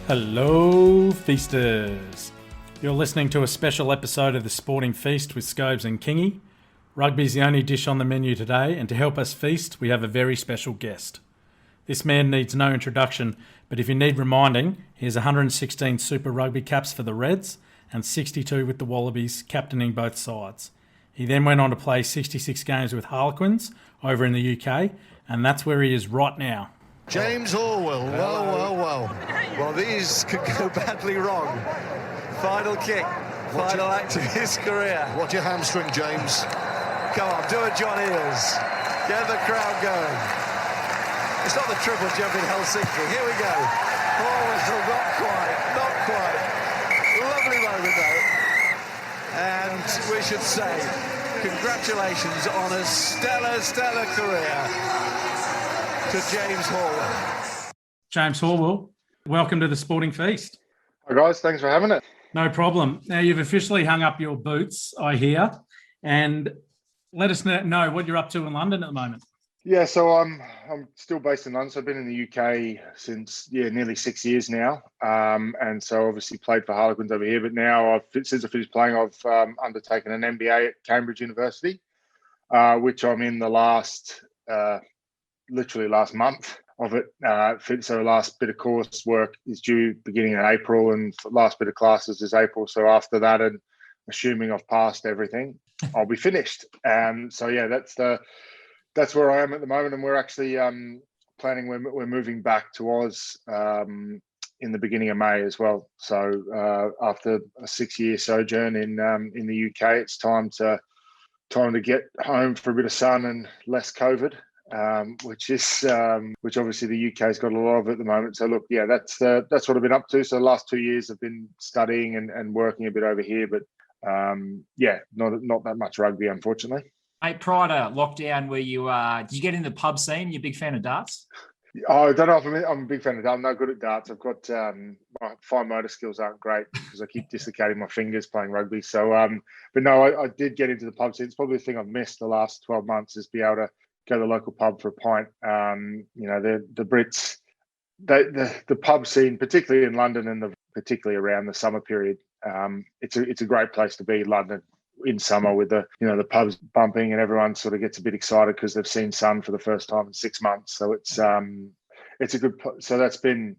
Hello, feasters. You're listening to a special episode of the Sporting Feast with Scobes and Kingy. Rugby's the only dish on the menu today, and to help us feast, we have a very special guest. This man needs no introduction, but if you need reminding, here's 116 Super Rugby caps for the Reds and 62 with the Wallabies, captaining both sides. He then went on to play 66 games with Harlequins over in the UK, and that's where he is right now. James Horwill, well, these could go badly wrong. Final kick, final act of his career. Watch your hamstring, James. Come on, do a John Eales. Get the crowd going. It's not the triple jump in Helsinki. Here we go. Oh, not quite. Lovely moment, though. And we should say, congratulations on a stellar career to James Horwill. James Horwill, welcome to the Sporting Feast. Hi guys, thanks for having it. No problem. Now you've officially hung up your boots, I hear, and let us know what you're up to in London at the moment. Yeah, so I'm still based in London. So I've been in the UK since nearly 6 years now, and so obviously played for Harlequins over here. But now since I finished playing, I've undertaken an MBA at Cambridge University, which I'm in the literally last month of it. So last bit of coursework is due beginning in April, and last bit of classes is April. So after that, and assuming I've passed everything, I'll be finished. So yeah, that's where I am at the moment, and we're actually planning. We're moving back to Oz in the beginning of May as well. So after a 6-year sojourn in the UK, it's time to get home for a bit of sun and less COVID. Which obviously the UK's got a lot of at the moment. So look, yeah, that's what I've been up to. So the last 2 years I've been studying and working a bit over here, but not that much rugby, unfortunately. Hey, prior to lockdown, did you get in the pub scene? You a big fan of darts? Oh, I don't know if I'm a big fan of darts. I'm no good at darts. I've got my fine motor skills aren't great because I keep dislocating my fingers playing rugby. So, but no, I did get into the pub scene. It's probably the thing I've missed the last 12 months is be able to go to the local pub for a pint. The Brits, the pub scene, particularly in London and particularly around the summer period, it's a great place to be, London, in summer with the pubs bumping and everyone sort of gets a bit excited because they've seen sun for the first time in 6 months. So it's a good. So that's been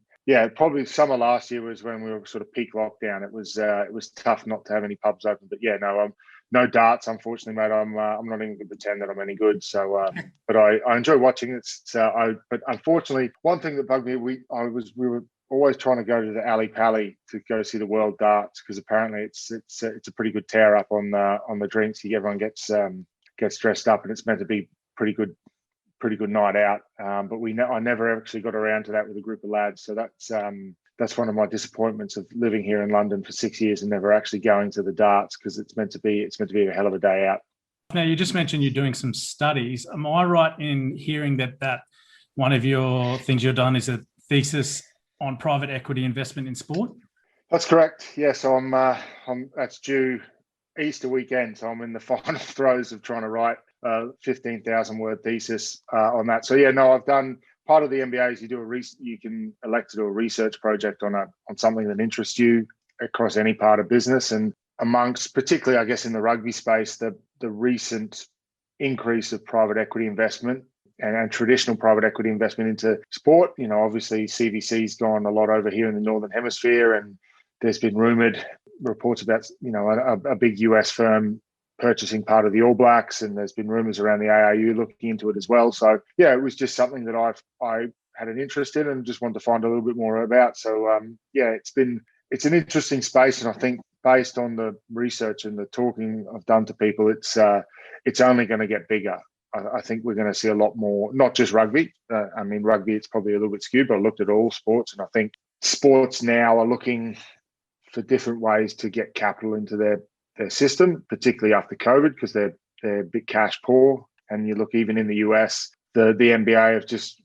probably summer last year was when we were sort of peak lockdown. It was tough not to have any pubs open. But yeah, no darts, unfortunately, mate. I'm not even going to pretend that I'm any good. So, but I enjoy watching it. But unfortunately, one thing that bugged me, we were always trying to go to the Alley Pally to go see the World Darts because apparently it's a pretty good tear up on the drinks. Everyone gets dressed up and it's meant to be pretty good night out. But I never actually got around to that with a group of lads. So that's one of my disappointments of living here in London for 6 years and never actually going to the darts because it's meant to be a hell of a day out. Now, you just mentioned you're doing some studies. Am I right in hearing that one of your things you've done is a thesis on private equity investment in sport? That's correct. Yeah, so that's due Easter weekend. So I'm in the final throes of trying to write a 15,000 word thesis on that. So yeah, no, I've done. Part of the MBA is you can elect to do a research project on something that interests you across any part of business, and amongst particularly, I guess, in the rugby space, the recent increase of private equity investment and traditional private equity investment into sport. Obviously CVC's gone a lot over here in the Northern Hemisphere, and there's been rumored reports about a big US firm purchasing part of the All Blacks, and there's been rumours around the ARU looking into it as well. So yeah, it was just something that I had an interest in and just wanted to find a little bit more about. So it's an interesting space, and I think based on the research and the talking I've done to people, it's only going to get bigger. I think we're going to see a lot more, not just rugby. Rugby, it's probably a little bit skewed, but I looked at all sports, and I think sports now are looking for different ways to get capital into their system, particularly after COVID, because they're a bit cash poor. And you look even in the US, the NBA have just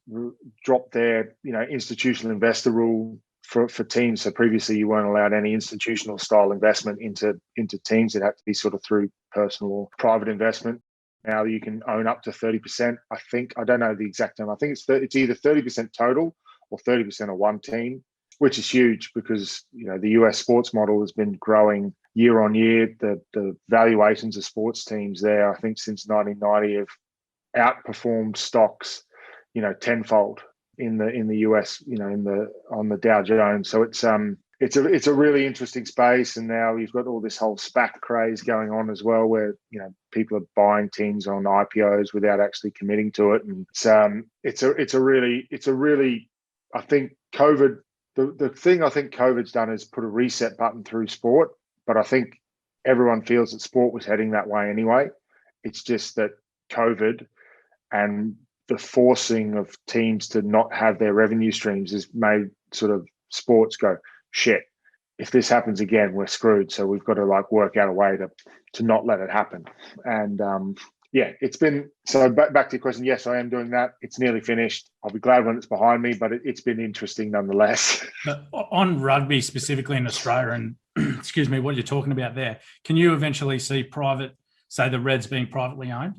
dropped their institutional investor rule for teams. So previously you weren't allowed any institutional style investment into teams. It had to be sort of through personal or private investment. Now you can own up to 30%. I don't know the exact number. I think it's either 30% total or 30% of one team. which is huge because, the US sports model has been growing year on year. The valuations of sports teams there, I think since 1990 have outperformed stocks, tenfold in the US, on the Dow Jones. So it's a really interesting space. And now you've got all this whole SPAC craze going on as well, where, people are buying teams on IPOs without actually committing to it. And it's a really, I think COVID, the thing I think COVID's done is put a reset button through sport. But I think everyone feels that sport was heading that way anyway. It's just that COVID and the forcing of teams to not have their revenue streams has made sort of sports go, shit, if this happens again, we're screwed. So we've got to work out a way to not let it happen. And it's been, so back to your question. Yes, I am doing that. It's nearly finished. I'll be glad when it's behind me, but it's been interesting nonetheless. On rugby, specifically in Australia, and excuse me, what you're talking about there, can you eventually see the Reds being privately owned?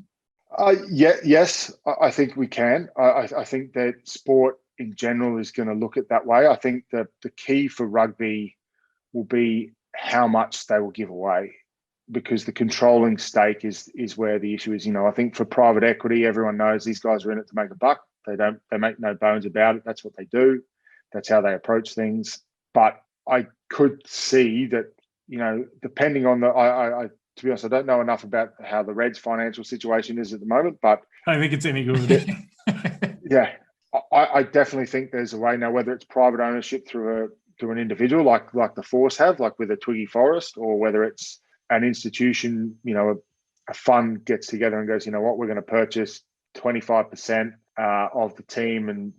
Yes, I think we can. I think that sport in general is going to look at that way. I think that the key for rugby will be how much they will give away, because the controlling stake is where the issue is. I think for private equity, everyone knows these guys are in it to make a buck. They make no bones about it. That's what they do. That's how they approach things. But I could see that, depending on to be honest, I don't know enough about how the Reds' financial situation is at the moment, but I don't think it's any good. Yeah, I definitely think there's a way now, whether it's private ownership through an individual like the Force have, like with a Twiggy Forrest, or whether it's an institution, a fund gets together and goes, we're going to purchase 25% of the team and,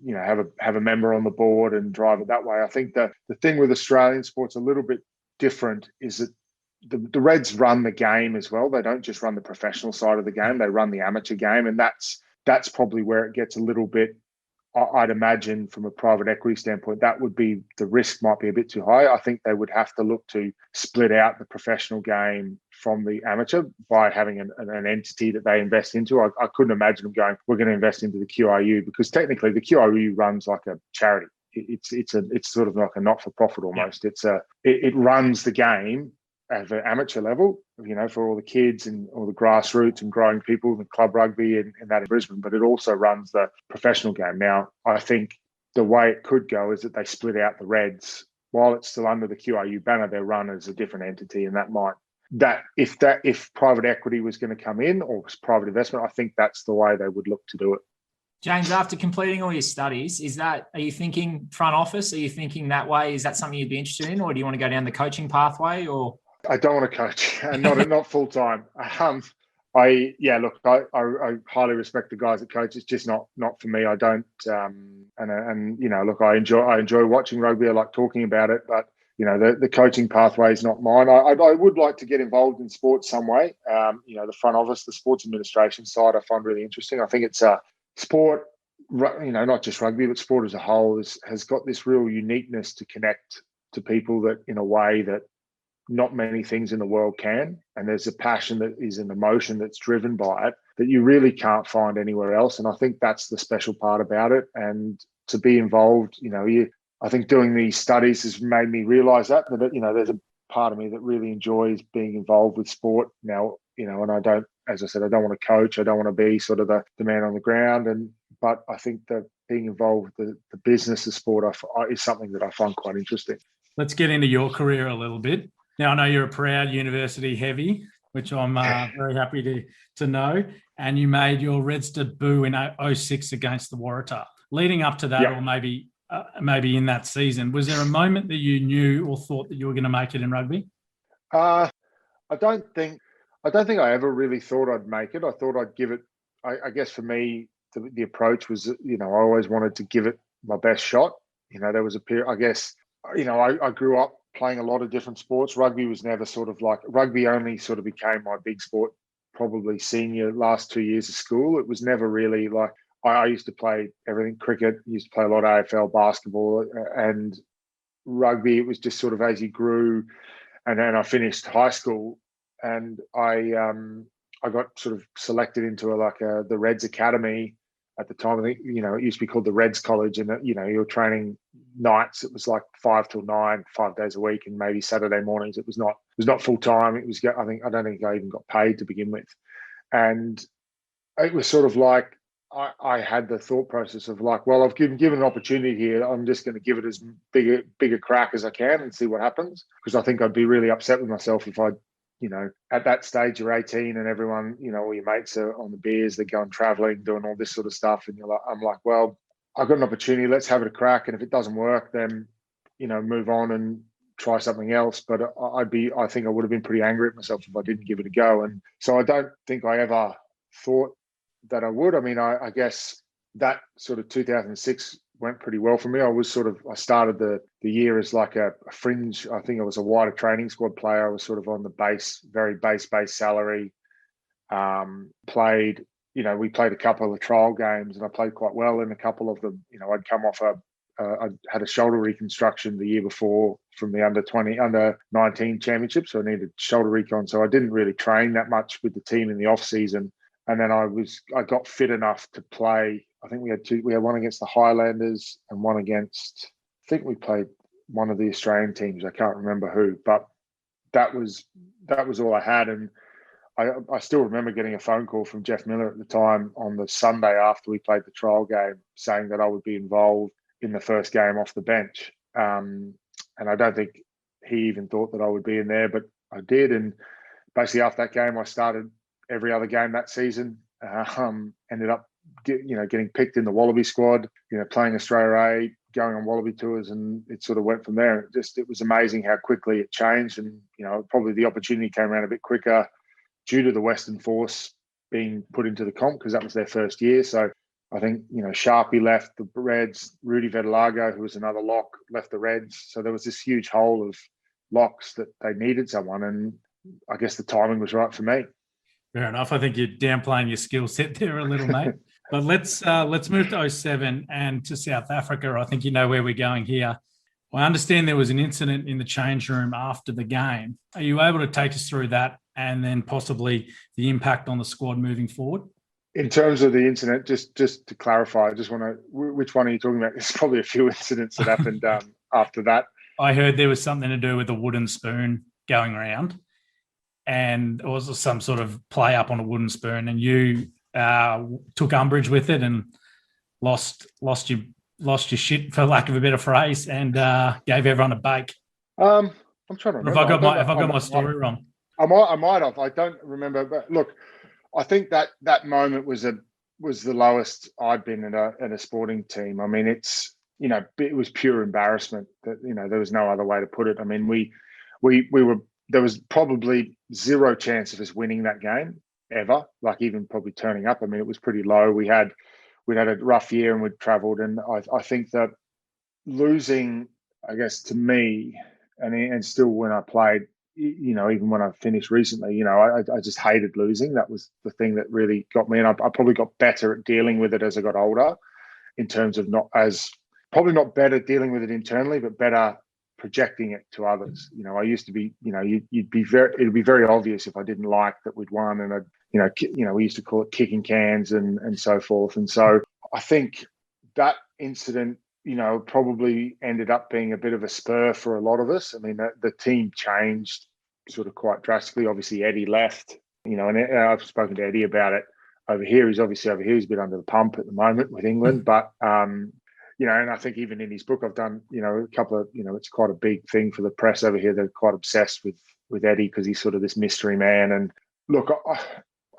have a member on the board and drive it that way. I think that the thing with Australian sports a little bit different is that the Reds run the game as well. They don't just run the professional side of the game; they run the amateur game, and that's probably where it gets a little bit. I'd imagine from a private equity standpoint, that would be, the risk might be a bit too high. I think they would have to look to split out the professional game from the amateur by having an entity that they invest into. I couldn't imagine them going, we're going to invest into the QRU, because technically the QRU runs like a charity. It's sort of like a not-for-profit almost. Yeah. It runs the game at an amateur level, for all the kids and all the grassroots and growing people, the club rugby and that in Brisbane, but it also runs the professional game. Now, I think the way it could go is that they split out the Reds. While it's still under the QRU banner, they're run as a different entity, and if private equity was going to come in, or private investment, I think that's the way they would look to do it. James, after completing all your studies, are you thinking front office? Are you thinking that way? Is that something you'd be interested in, or do you want to go down the coaching pathway? Or I don't want to coach, and not full time. I highly respect the guys that coach. It's just not for me. I don't. I enjoy watching rugby. I like talking about it, but the coaching pathway is not mine. I would like to get involved in sports some way. The front office, the sports administration side, I find really interesting. I think it's sport. Not just rugby, but sport as a whole has got this real uniqueness to connect to people that in a way that not many things in the world can. And there's a passion that is an emotion that's driven by it that you really can't find anywhere else. And I think that's the special part about it. And to be involved, I think doing these studies has made me realize that there's a part of me that really enjoys being involved with sport now, and I don't, as I said, I don't want to coach. I don't want to be sort of the man on the ground. But I think that being involved with the business of sport is something that I find quite interesting. Let's get into your career a little bit. Now, I know you're a proud university heavy, which I'm very happy to know. And you made your Reds debut in 2006 against the Waratah. Leading up to that, or maybe in that season, was there a moment that you knew or thought that you were going to make it in rugby? I don't think I ever really thought I'd make it. I thought I'd give it. I guess for me, the approach was, I always wanted to give it my best shot. There was a period. I guess, I grew up playing a lot of different sports. Rugby was never rugby only sort of became my big sport, probably senior last 2 years of school. It was never really like, I used to play everything, cricket, used to play a lot of AFL, basketball, and rugby. It was just sort of as you grew. And then I finished high school and I got sort of selected into the Reds Academy at the time. I think, it used to be called the Reds College, and, you're training nights it was like 5 till 9, 5 days a week, and maybe Saturday mornings it was not full time. It was, I don't think I even got paid to begin with, and it was sort of like I had the thought process of like, well, I've given an opportunity here. I'm just going to give it as big a crack as I can and see what happens, because I think I'd be really upset with myself if I, at that stage you're 18 and everyone, all your mates are on the beers, they're going traveling, doing all this sort of stuff, and I'm like, well, I've got an opportunity. Let's have it a crack, and if it doesn't work, then move on and try something else. But I think I would have been pretty angry at myself if I didn't give it a go, and so I don't think I ever thought that I would. I mean, I guess that sort of 2006 went pretty well for me. I started the year as like a fringe. I think I was a wider training squad player. I was sort of on the very base salary. We played a couple of trial games, and I played quite well in a couple of them. I'd come off I had a shoulder reconstruction the year before from the under 19 championship, so I needed shoulder recon. So I didn't really train that much with the team in the off season. And then I got fit enough to play. I think we had one against the Highlanders and one against, I think we played one of the Australian teams. I can't remember who, but that was all I had. And I still remember getting a phone call from Jeff Miller at the time on the Sunday after we played the trial game, saying that I would be involved in the first game off the bench. And I don't think he even thought that I would be in there, but I did. And basically after that game, I started every other game that season. Ended up getting picked in the Wallaby squad, playing Australia A, going on Wallaby tours, and it sort of went from there. It was amazing how quickly it changed, and probably the opportunity came around a bit quicker due to the Western Force being put into the comp, because that was their first year. So I think Sharpie left the Reds, Rudy Vetalago, who was another lock, left the Reds. So there was this huge hole of locks that they needed someone, and I guess the timing was right for me. Fair enough. I think you're downplaying your skill set there a little, mate. But let's move to 07 and to South Africa. I think you know where we're going here. I understand there was an incident in the change room after the game. Are you able to take us through that and then possibly the impact on the squad moving forward? In terms of the incident, just to clarify, I just want to, which one are you talking about? There's probably a few incidents that happened after that. I heard there was something to do with a wooden spoon going around, and it was some sort of play up on a wooden spoon, and you took umbrage with it and lost your shit, for lack of a better phrase, and gave everyone a bake. I'm trying to remember. Have I got my story wrong? I might have. I don't remember. But look, I think that moment was the lowest I'd been in a sporting team. I mean, it was pure embarrassment. That there was no other way to put it. I mean, we were. There was probably zero chance of us winning that game ever, like even probably turning up. I mean, it was pretty low. We'd had a rough year and we'd travelled, and I think that losing, I guess, to me, and still when I played, even when I finished recently, I just hated losing. That was the thing that really got me, and I probably got better at dealing with it as I got older, in terms of probably not better dealing with it internally, but better projecting it to others. I used to be, it'd be very obvious if I didn't like that we'd won, and we used to call it kicking cans and so forth. And so I think that incident, probably ended up being a bit of a spur for a lot of us. I mean, the team changed sort of quite drastically. Obviously, Eddie left, and I've spoken to Eddie about it over here. He's obviously over here. He's a bit under the pump at the moment with England, but and I think even in his book, I've done, a couple of, it's quite a big thing for the press over here. They're quite obsessed with Eddie because he's sort of this mystery man. And look,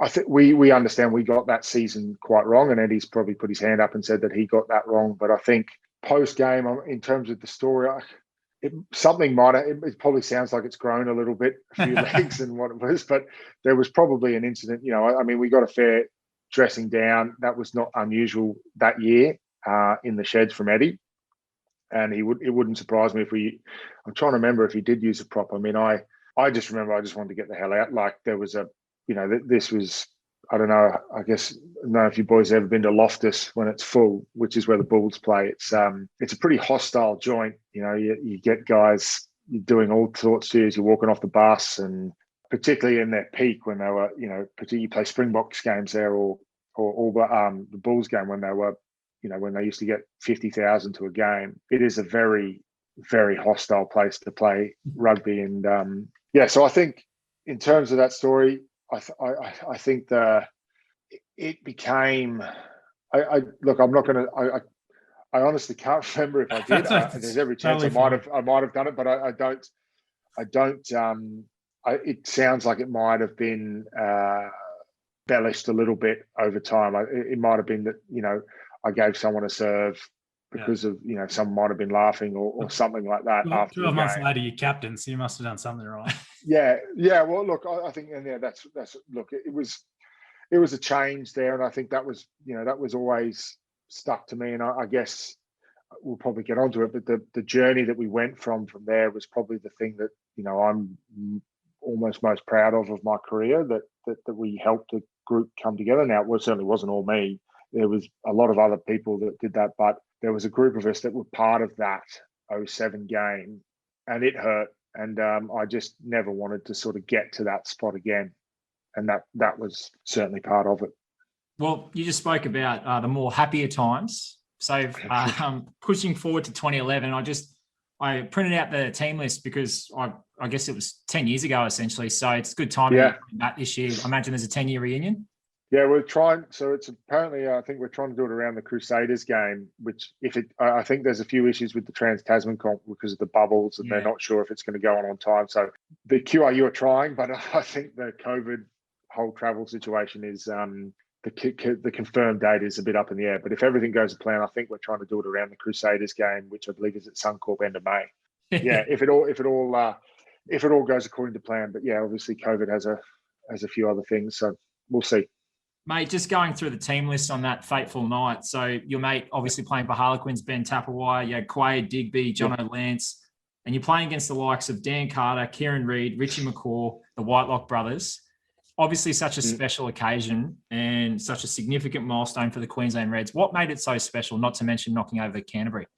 I think we understand we got that season quite wrong, and Eddie's probably put his hand up and said that he got that wrong. But I think post-game, in terms of the story, it probably sounds like it's grown a little bit, a few legs and what it was, but there was probably an incident. I mean, we got a fair dressing down. That was not unusual that year. In the sheds from Eddie, and it wouldn't surprise me if I'm trying to remember if he did use a prop. I mean, I just remember I just wanted to get the hell out. Like there was this was, I don't know, I guess, I don't know if you boys have ever been to Loftus when it's full, which is where the Bulls play. It's a pretty hostile joint. You get guys doing all sorts to you as you're walking off the bus, and particularly in their peak when they were, particularly you play Springboks games there or the Bulls game when they were, when they used to get 50,000 to a game, it is a very, very hostile place to play rugby. And so I think in terms of that story, I think it became. Look, I'm not going to. I honestly can't remember if I did. There's every chance I might have done it, but I don't. It sounds like it might have been embellished a little bit over time. It might have been that I gave someone a serve because of someone might have been laughing or something like that. Well, after 12 months game. later, you're captain, so you must have done something right. Yeah. Well, look, I think, and that's look. It was a change there, and I think that was always stuck to me. And I guess we'll probably get onto it, but the journey that we went from there was probably the thing that I'm almost most proud of my career, that we helped a group come together. Now, it certainly wasn't all me. There was a lot of other people that did that, but there was a group of us that were part of that 07 game, and it hurt. And I just never wanted to sort of get to that spot again. And that was certainly part of it. Well, you just spoke about the more happier times. So pushing forward to 2011, I printed out the team list because I guess it was 10 years ago, essentially. So it's good time to that this year. I imagine there's a 10-year reunion. Yeah, we're trying. So it's apparently, I think we're trying to do it around the Crusaders game, which I think there's a few issues with the Trans-Tasman comp because of the bubbles, and they're not sure if it's going to go on time. So the QRU are trying, but I think the COVID whole travel situation is the confirmed date is a bit up in the air. But if everything goes to plan, I think we're trying to do it around the Crusaders game, which I believe is at Suncorp end of May. Yeah, if it all goes according to plan. But yeah, obviously COVID has a few other things, so we'll see. Mate, just going through the team list on that fateful night. So your mate obviously playing for Harlequins, Ben Tapawai, you had Quade, Digby, John O'Lance, and you're playing against the likes of Dan Carter, Kieran Reid, Richie McCaw, the Whitelock brothers. Obviously such a special occasion and such a significant milestone for the Queensland Reds. What made it so special, not to mention knocking over Canterbury?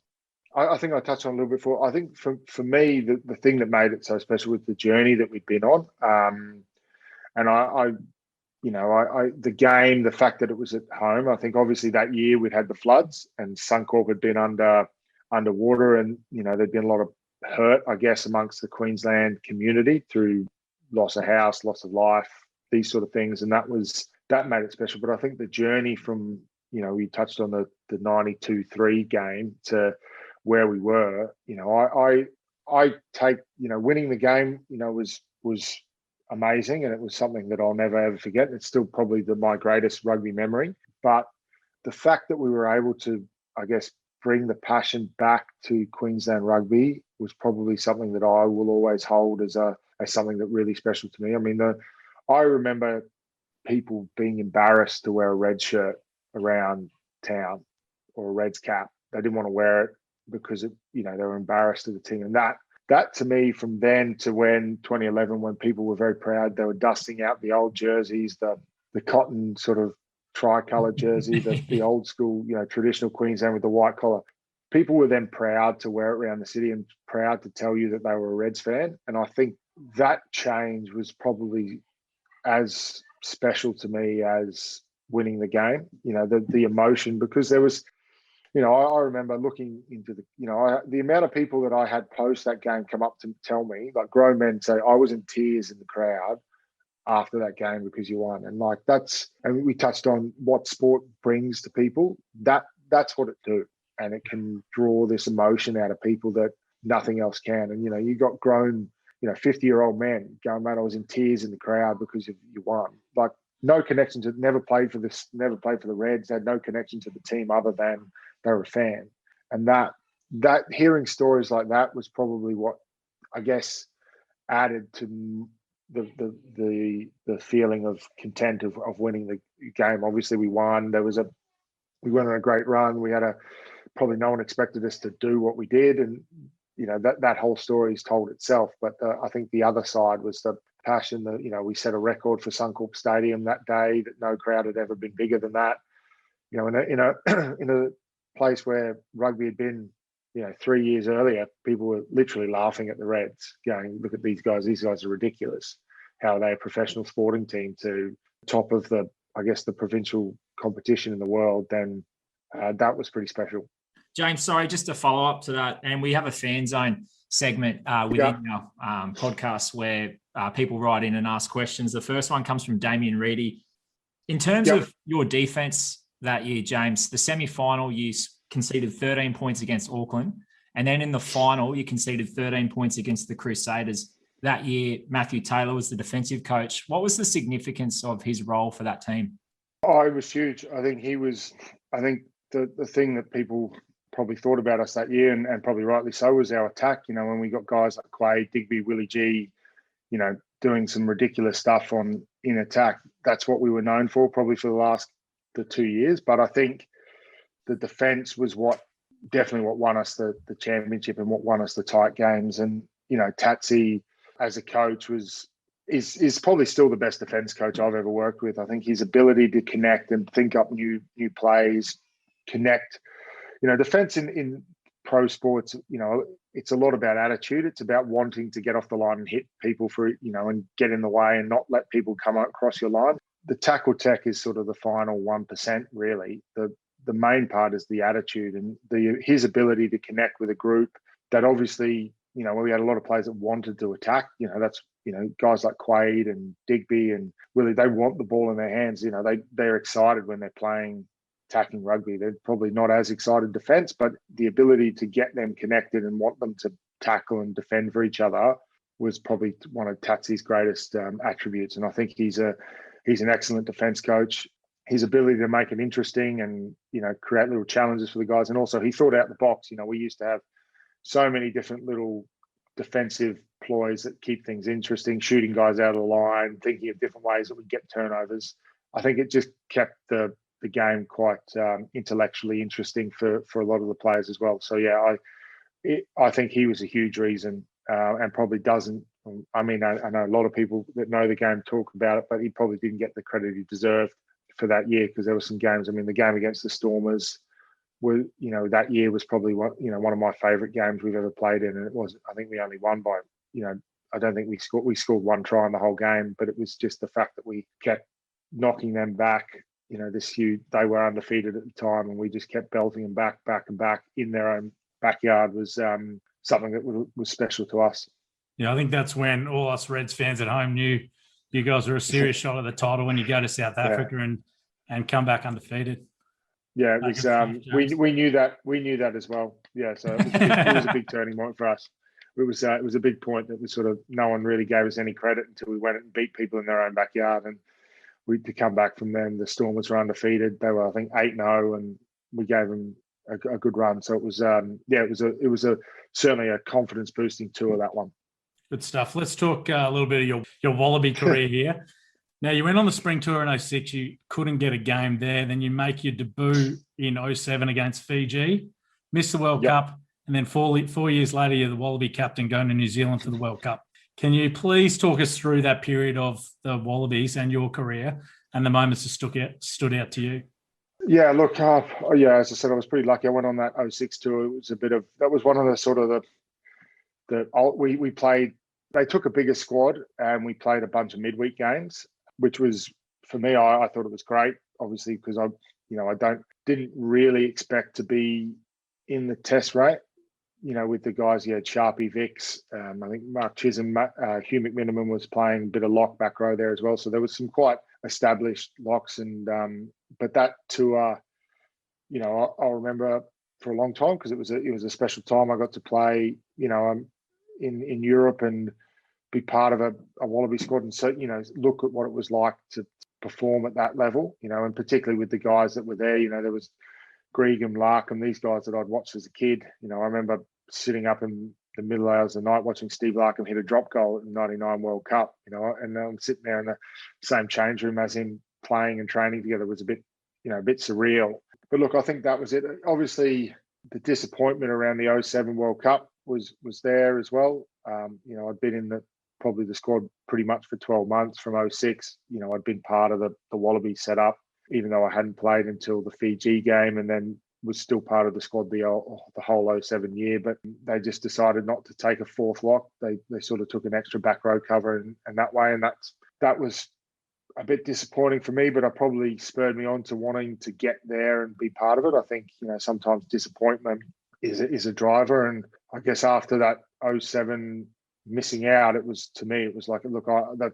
I think I touched on a little bit before. I think for me, the thing that made it so special was the journey that we'd been on. And the game, the fact that it was at home, I think obviously that year we'd had the floods and Suncorp had been underwater, and, there'd been a lot of hurt, I guess, amongst the Queensland community through loss of house, loss of life, these sort of things. And that made it special. But I think the journey from, we touched on the 92-3 game to where we were, I take, winning the game, was amazing, and it was something that I'll never ever forget. It's still probably my greatest rugby memory. But the fact that we were able to, I guess, bring the passion back to Queensland rugby was probably something that I will always hold as something that really special to me. I mean, I remember people being embarrassed to wear a red shirt around town or a Reds cap. They didn't want to wear it because they were embarrassed of the team. And that to me, from then to when 2011, when people were very proud, they were dusting out the old jerseys, the cotton sort of tricolour jersey, the old school, traditional Queensland with the white collar. People were then proud to wear it around the city and proud to tell you that they were a Reds fan. And I think that change was probably as special to me as winning the game, the emotion, because there was, I remember looking into the amount of people that I had post that game come up to tell me, like grown men say, I was in tears in the crowd after that game because you won. And and we touched on what sport brings to people. That's what it do. And it can draw this emotion out of people that nothing else can. And, you got grown, 50-year-old men going, man, I was in tears in the crowd because you won. Like, no connection to, never played for the Reds, had no connection to the team other than they were a fan. And that hearing stories like that was probably what, I guess, added to the feeling of content of winning the game. Obviously we won. We went on a great run. We had probably no one expected us to do what we did. And, that whole story is told itself. But I think the other side was the passion that, we set a record for Suncorp Stadium that day that no crowd had ever been bigger than that. In a place where rugby had been, 3 years earlier, people were literally laughing at the Reds, going, look at these guys are ridiculous. How are they a professional sporting team to top of the provincial competition in the world? Then that was pretty special. James, sorry, just to follow up to that, and we have a fan zone segment within our podcast where people write in and ask questions. The first one comes from Damien Reedy. In terms of your defense that year, James, the semi-final, you conceded 13 points against Auckland, and then in the final, you conceded 13 points against the Crusaders. That year, Matthew Taylor was the defensive coach. What was the significance of his role for that team? Oh, it was huge. I think the thing that people probably thought about us that year, and probably rightly so, was our attack. You know, when we got guys like Quade, Digby, Willie G, you know, doing some ridiculous stuff in attack. That's what we were known for, probably for the 2 years. But I think the defence was definitely what won us the championship and what won us the tight games. And, you know, Tatsy as a coach is probably still the best defence coach I've ever worked with. I think his ability to connect and think up new plays, connect. You know, defence in pro sports, you know, it's a lot about attitude. It's about wanting to get off the line and hit people and get in the way and not let people come across your line. The tackle tech is sort of the final 1%, really. The main part is the attitude and his ability to connect with a group that obviously, you know, we had a lot of players that wanted to attack. You know, that's, you know, guys like Quade and Digby and Willie, they want the ball in their hands. You know, they're excited when they're playing attacking rugby. They're probably not as excited defence, but the ability to get them connected and want them to tackle and defend for each other was probably one of Tatsy's greatest attributes. And I think he's an excellent defence coach. His ability to make it interesting and, you know, create little challenges for the guys. And also he thought out the box. You know, we used to have so many different little defensive ploys that keep things interesting, shooting guys out of the line, thinking of different ways that would get turnovers. I think it just kept the game quite intellectually interesting for a lot of the players as well. So yeah, I think he was a huge reason, and probably doesn't. I mean, I know a lot of people that know the game talk about it, but he probably didn't get the credit he deserved for that year, because there were some games. I mean, the game against the Stormers, that year was probably one of my favourite games we've ever played in, and it was. I think we only won by, I don't think we scored one try in the whole game, but it was just the fact that we kept knocking them back. You know, they were undefeated at the time, and we just kept belting them back and back in their own backyard was something that was special to us. Yeah, I think that's when all us Reds fans at home knew you guys were a serious shot at the title when you go to South Africa and come back undefeated. Yeah, it was. We knew that. We knew that as well. Yeah, so it was a big turning point for us. It was a big point that was sort of no one really gave us any credit until we went and beat people in their own backyard, and to come back from them. The Stormers were undefeated. They were, I think, 8-0, and we gave them a good run. So it was, it was certainly a confidence boosting tour, that one. Good stuff. Let's talk a little bit of your Wallaby career here. Now, you went on the spring tour in 2006. You couldn't get a game there. Then you make your debut in 2007 against Fiji, missed the World Cup, and then 4 years later, you're the Wallaby captain going to New Zealand for the World Cup. Can you please talk us through that period of the Wallabies and your career and the moments that stood out to you? Yeah, look, as I said, I was pretty lucky. I went on that 2006 tour. It was that was one of the sort of we played. They took a bigger squad and we played a bunch of midweek games, which was, for me, I thought it was great, obviously, because I didn't really expect to be in the test rate. You know, with the guys, you had Sharpie, Vicks, I think Mark Chisholm, Hugh McMiniman was playing a bit of lock back row there as well. So there was some quite established locks, and but that tour, I'll remember for a long time, because it was a special time. I got to play, in Europe and be part of a Wallaby squad, and so look at what it was like to perform at that level. And particularly with the guys that were there. There was Gregan, Larkham, these guys that I'd watched as a kid. I remember sitting up in the middle hours of the night watching Steve Larkham hit a drop goal at the '99 World Cup, and I'm sitting there in the same change room as him, playing and training together. Was a bit surreal. But look, I think that was it. Obviously, the disappointment around the 2007 World Cup was there as well. I'd been in probably the squad pretty much for 12 months from 2006. I'd been part of the Wallaby setup, even though I hadn't played until the Fiji game, and then was still part of the squad the whole 2007 year. But they just decided not to take a fourth lock. They sort of took an extra back row cover and that way. And that was a bit disappointing for me, but it probably spurred me on to wanting to get there and be part of it. I think, sometimes disappointment is a driver. And I guess after that '07 missing out, it was like, look,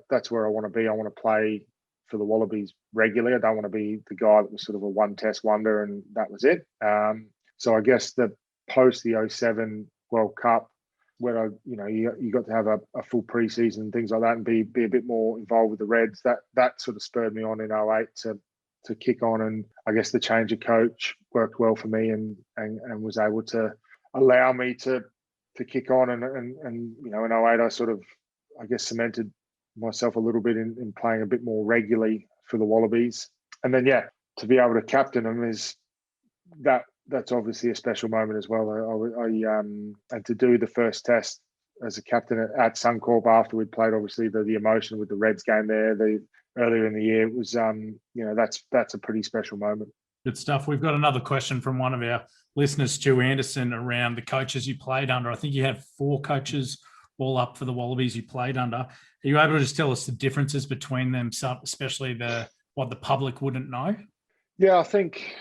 that's where I want to be. I want to play for the Wallabies regularly. I don't want to be the guy that was sort of a one-test wonder and that was it. So I guess the post the '07 World Cup, where you got to have a full preseason and things like that, and be a bit more involved with the Reds. That sort of spurred me on in '08 to kick on, and I guess the change of coach worked well for me and was able to allow me to kick on and in '08 I sort of, I guess, cemented myself a little bit in playing a bit more regularly for the Wallabies, and then to be able to captain them that's obviously a special moment as well. And to do the first test as a captain at Suncorp after we'd played, obviously the emotion with the Reds game there, earlier in the year, it was that's a pretty special moment. Good stuff. We've got another question from one of our listeners, Stu Anderson, around the coaches you played under. I think you had 4 coaches all up for the Wallabies you played under. Are you able to just tell us the differences between them, especially what the public wouldn't know? Yeah, I think.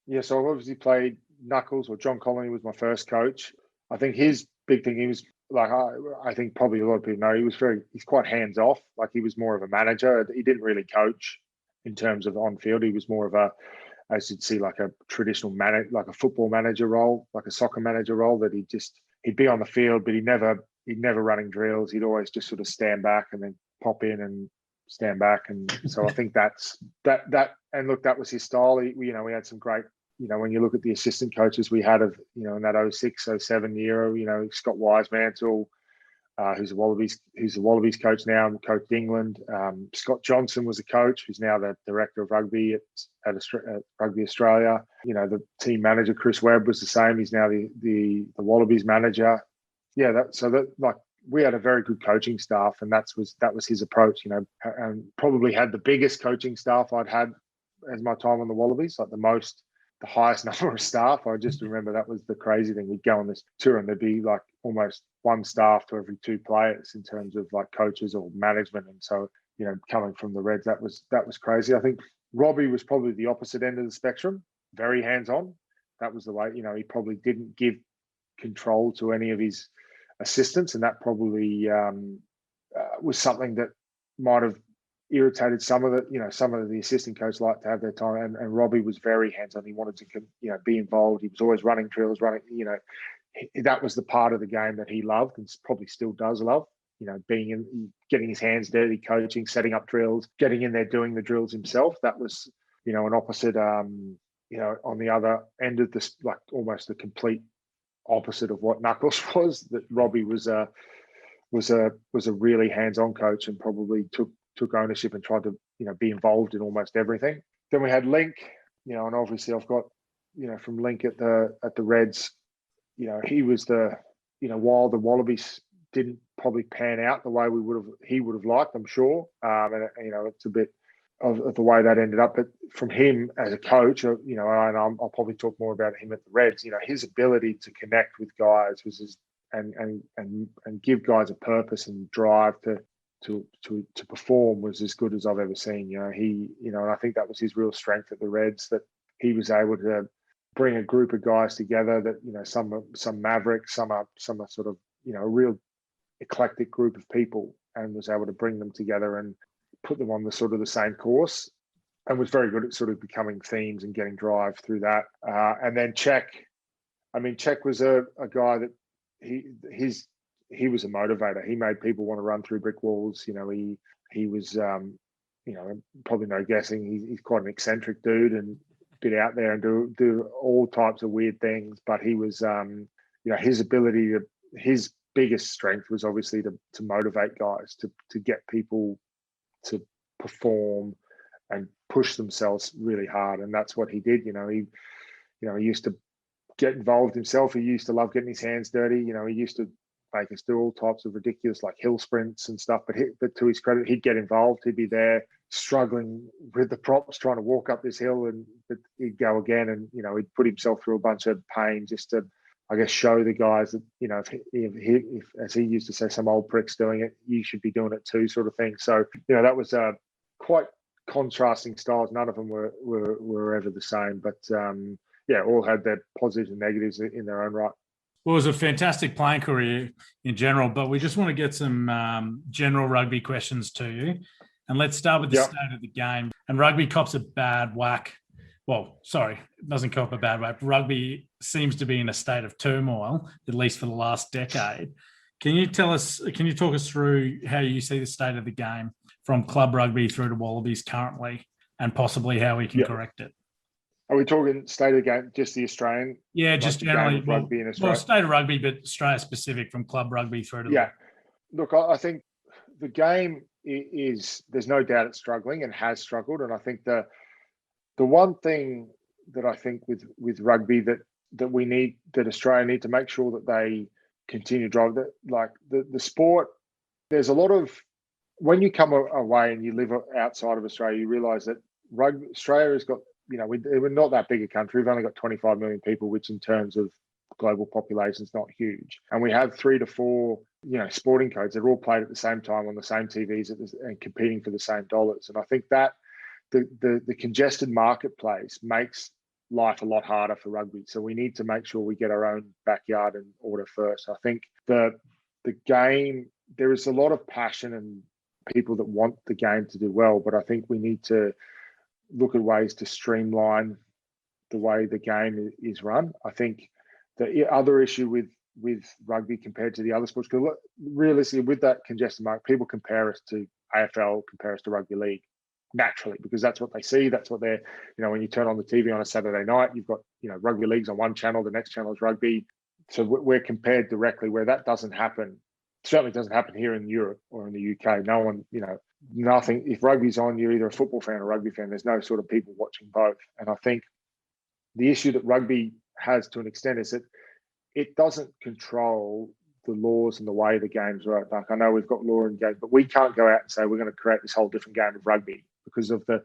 Yeah, so I've obviously played Knuckles, or John Connolly was my first coach. I think his big thing, he was like, I think probably a lot of people know, he's quite hands off. Like, he was more of a manager. He didn't really coach in terms of on field. He was more of a, as you'd see, like a traditional like a football manager role, like a soccer manager role, that he'd be on the field, but he'd never running drills. He'd always just sort of stand back and then pop in and stand back. And so I think that's that. And look, that was his style. We had some great, when you look at the assistant coaches we had in that '06, '07 year, Scott Wisemantle, who's the Wallabies coach now and coached England. Scott Johnson was a coach who's now the director of rugby at Rugby Australia. The team manager, Chris Webb, was the same. He's now the Wallabies manager. Yeah, we had a very good coaching staff, and that was his approach, and probably had the biggest coaching staff I'd had as my time on the Wallabies, like the highest number of staff. I just remember that was the crazy thing. We'd go on this tour and there'd be like almost one staff to every 2 players in terms of like coaches or management. And so, coming from the Reds, that was crazy. I think Robbie was probably the opposite end of the spectrum, very hands-on. That was the way, he probably didn't give control to any of his assistants, and that probably was something that might have irritated some of the assistant coaches like to have their time. And Robbie was very hands-on. He wanted to, be involved. He was always running drills, that was the part of the game that he loved and probably still does love, being in, getting his hands dirty, coaching, setting up drills, getting in there, doing the drills himself. That was, an opposite, on the other end of this, like almost the complete opposite of what Knuckles was. That Robbie was a really hands-on coach and probably took ownership and tried to, be involved in almost everything. Then we had Link, and obviously I've got, from Link at the Reds, he was while the Wallabies didn't probably pan out the way he would have liked, I'm sure. And it's a bit of the way that ended up. But from him as a coach, and I'll probably talk more about him at the Reds, his ability to connect with guys was and give guys a purpose and drive to perform was as good as I've ever seen. And I think that was his real strength at the Reds, that he was able to bring a group of guys together that, some mavericks, some are sort of, a real eclectic group of people, and was able to bring them together and put them on the sort of the same course, and was very good at sort of becoming themes and getting drive through that. And then Czech was a guy that he was a motivator. He made people want to run through brick walls. He was, probably no guessing. He's quite an eccentric dude and bit out there and do all types of weird things. But he was, his ability his biggest strength was obviously to motivate guys, to get people to perform and push themselves really hard. And that's what he did. He used to get involved himself. He used to love getting his hands dirty. He used to make us do all types of ridiculous, like hill sprints and stuff. But to his credit, he'd get involved. He'd be there struggling with the props, trying to walk up this hill, and he'd go again. And, he'd put himself through a bunch of pain just to, I guess, show the guys that, if as he used to say, some old prick's doing it, you should be doing it too, sort of thing. So, that was quite contrasting styles. None of them were ever the same, but all had their positives and negatives in their own right. Well, it was a fantastic playing career in general, but we just want to get some general rugby questions to you. And let's start with the state of the game. And rugby cops a bad whack. Well, sorry, it doesn't cop a bad whack. Rugby seems to be in a state of turmoil, at least for the last decade. Can you talk us through how you see the state of the game from club rugby through to Wallabies currently, and possibly how we can correct it? Are we talking state of the game, just the Australian? Yeah, just generally rugby in Australia. Well, state of rugby, but Australia specific, from club rugby through to Look, I think the game is, there's no doubt it's struggling and has struggled. And I think the one thing that I think with rugby that we need, that Australia need to make sure that they continue to drive, that like the sport, there's a lot of, when you come away and you live outside of Australia, you realise that Australia has got, we're not that big a country. We've only got 25 million people, which in terms of global population is not huge. And we have 3 to 4, sporting codes that are all played at the same time on the same TVs and competing for the same dollars. And I think that the congested marketplace makes life a lot harder for rugby. So we need to make sure we get our own backyard in order first. I think the game, there is a lot of passion and people that want the game to do well, but I think we need to look at ways to streamline the way the game is run. I think the other issue with rugby compared to the other sports, because realistically with that congested market, people compare us to AFL, compare us to rugby league naturally, because that's what they see. That's what they're, when you turn on the TV on a Saturday night, you've got, rugby leagues on one channel, the next channel is rugby. So we're compared directly, where that doesn't happen. Certainly doesn't happen here in Europe or in the UK. No one, nothing. If rugby's on, you're either a football fan or a rugby fan. There's no sort of people watching both. And I think the issue that rugby has to an extent is that it doesn't control the laws and the way the games work. Like, I know we've got law and games, but we can't go out and say we're going to create this whole different game of rugby because of the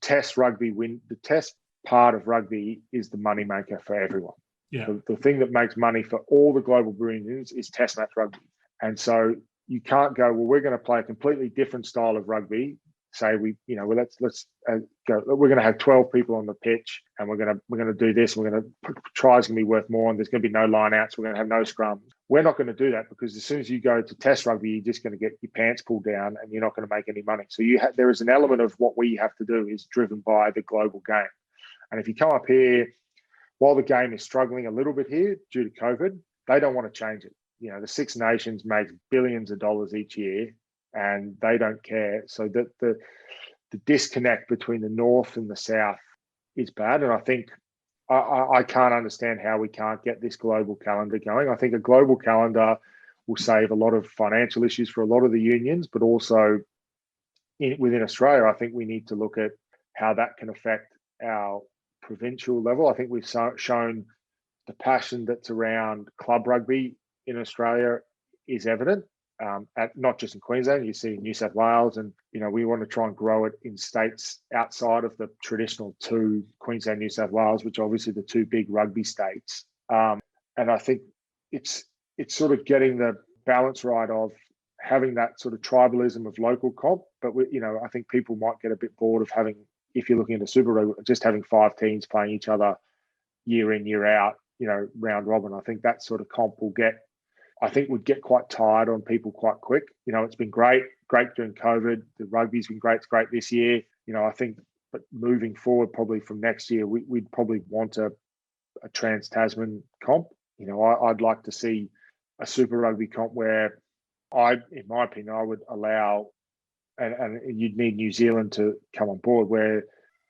test rugby win. The test part of rugby is the moneymaker for everyone. Yeah. The thing that makes money for all the global unions is test match rugby. And so you can't go, well, we're going to play a completely different style of rugby. Say let's go. We're going to have 12 people on the pitch, and we're going to do this. We're going to tries going to be worth more, and there's going to be no line outs. We're going to have no scrums. We're not going to do that, because as soon as you go to test rugby, you're just going to get your pants pulled down, and you're not going to make any money. So there is an element of what we have to do is driven by the global game. And if you come up here, while the game is struggling a little bit here due to COVID, they don't want to change it. The Six Nations makes billions of dollars each year, and they don't care. So that the disconnect between the North and the South is bad. And I think I can't understand how we can't get this global calendar going. I think a global calendar will save a lot of financial issues for a lot of the unions, but also within Australia, I think we need to look at how that can affect our provincial level. I think we've shown the passion that's around club rugby in Australia is evident, not just in Queensland. You see in New South Wales, and we want to try and grow it in states outside of the traditional 2, Queensland, New South Wales, which are obviously the 2 big rugby states. And I think it's sort of getting the balance right of having that sort of tribalism of local comp. But I think people might get a bit bored of having, if you're looking at a Super Rugby, just having 5 teams playing each other year in, year out, round robin. I think that sort of comp would get quite tired on people quite quick. It's been great during COVID. The rugby's been great. It's great this year. I think, but moving forward, probably from next year, we'd probably want a Trans-Tasman comp. I'd like to see a Super Rugby comp where in my opinion, I would allow, and you'd need New Zealand to come on board, where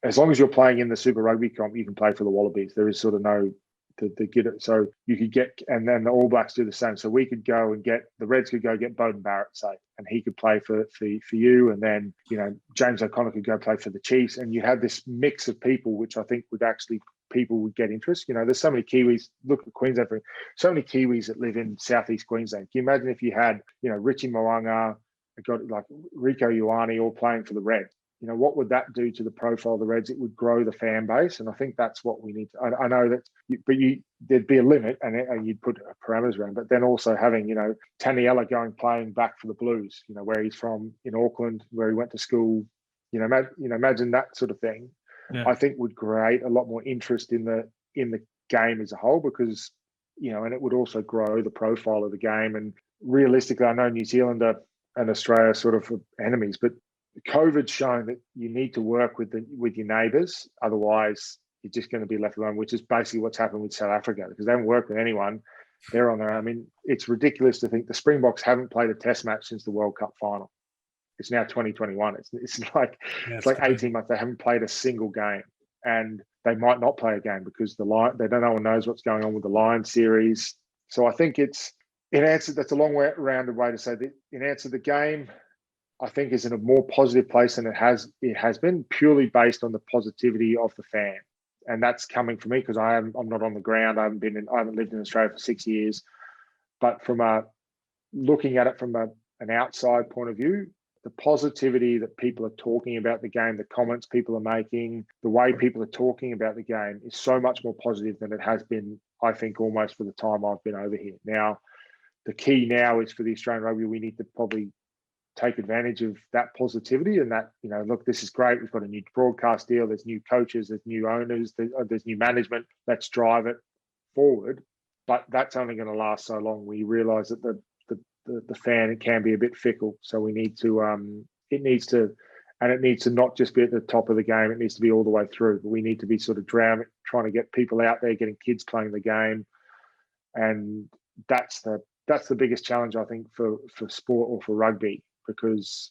as long as you're playing in the Super Rugby comp, you can play for the Wallabies. There is sort of no to get it. So you could get, and then the All Blacks do the same. So we could go and get, the Reds could go get Beauden Barrett, say, and he could play for you. And then, James O'Connor could go play for the Chiefs. And you have this mix of people, which I think people would get interest. There's so many Kiwis, look at Queensland, so many Kiwis that live in Southeast Queensland. Can you imagine if you had, Richie Mo'unga, got like Rico Ioane all playing for the Reds? What would that do to the profile of the Reds? It would grow the fan base. And I think that's what we need to, I know that, there'd be a limit and you'd put parameters around, but then also having, Taniela playing back for the Blues, where he's from in Auckland, where he went to school, Imagine that sort of thing. Yeah. I think would create a lot more interest in the game as a whole, because and it would also grow the profile of the game. And realistically, I know New Zealand and Australia are sort of enemies, but COVID's shown that you need to work with your neighbours, otherwise you're just going to be left alone, which is basically what's happened with South Africa, because they haven't worked with anyone. They're on their own. I mean, it's ridiculous to think the Springboks haven't played a Test match since the World Cup final. It's now 2021. It's like 18 months. They haven't played a single game, and they might not play a game because no one knows what's going on with the Lions series. So I think that's a long way rounded way to say that in answer the game, I think is in a more positive place than it has been, purely based on the positivity of the fan. And that's coming from me because I'm not on the ground. I haven't lived in Australia for 6 years. But from looking at it from an outside point of view, the positivity that people are talking about the game, the comments people are making, the way people are talking about the game is so much more positive than it has been, I think, almost for the time I've been over here. Now, the key now is for the Australian Rugby, we need to probably take advantage of that positivity and that, look, this is great. We've got a new broadcast deal. There's new coaches, there's new owners, there's new management. Let's drive it forward. But that's only going to last so long. We realise that the fan can be a bit fickle. So we need to, it needs to not just be at the top of the game. It needs to be all the way through. But we need to be sort of trying to get people out there, getting kids playing the game. And that's the biggest challenge, I think, for sport or for rugby, because,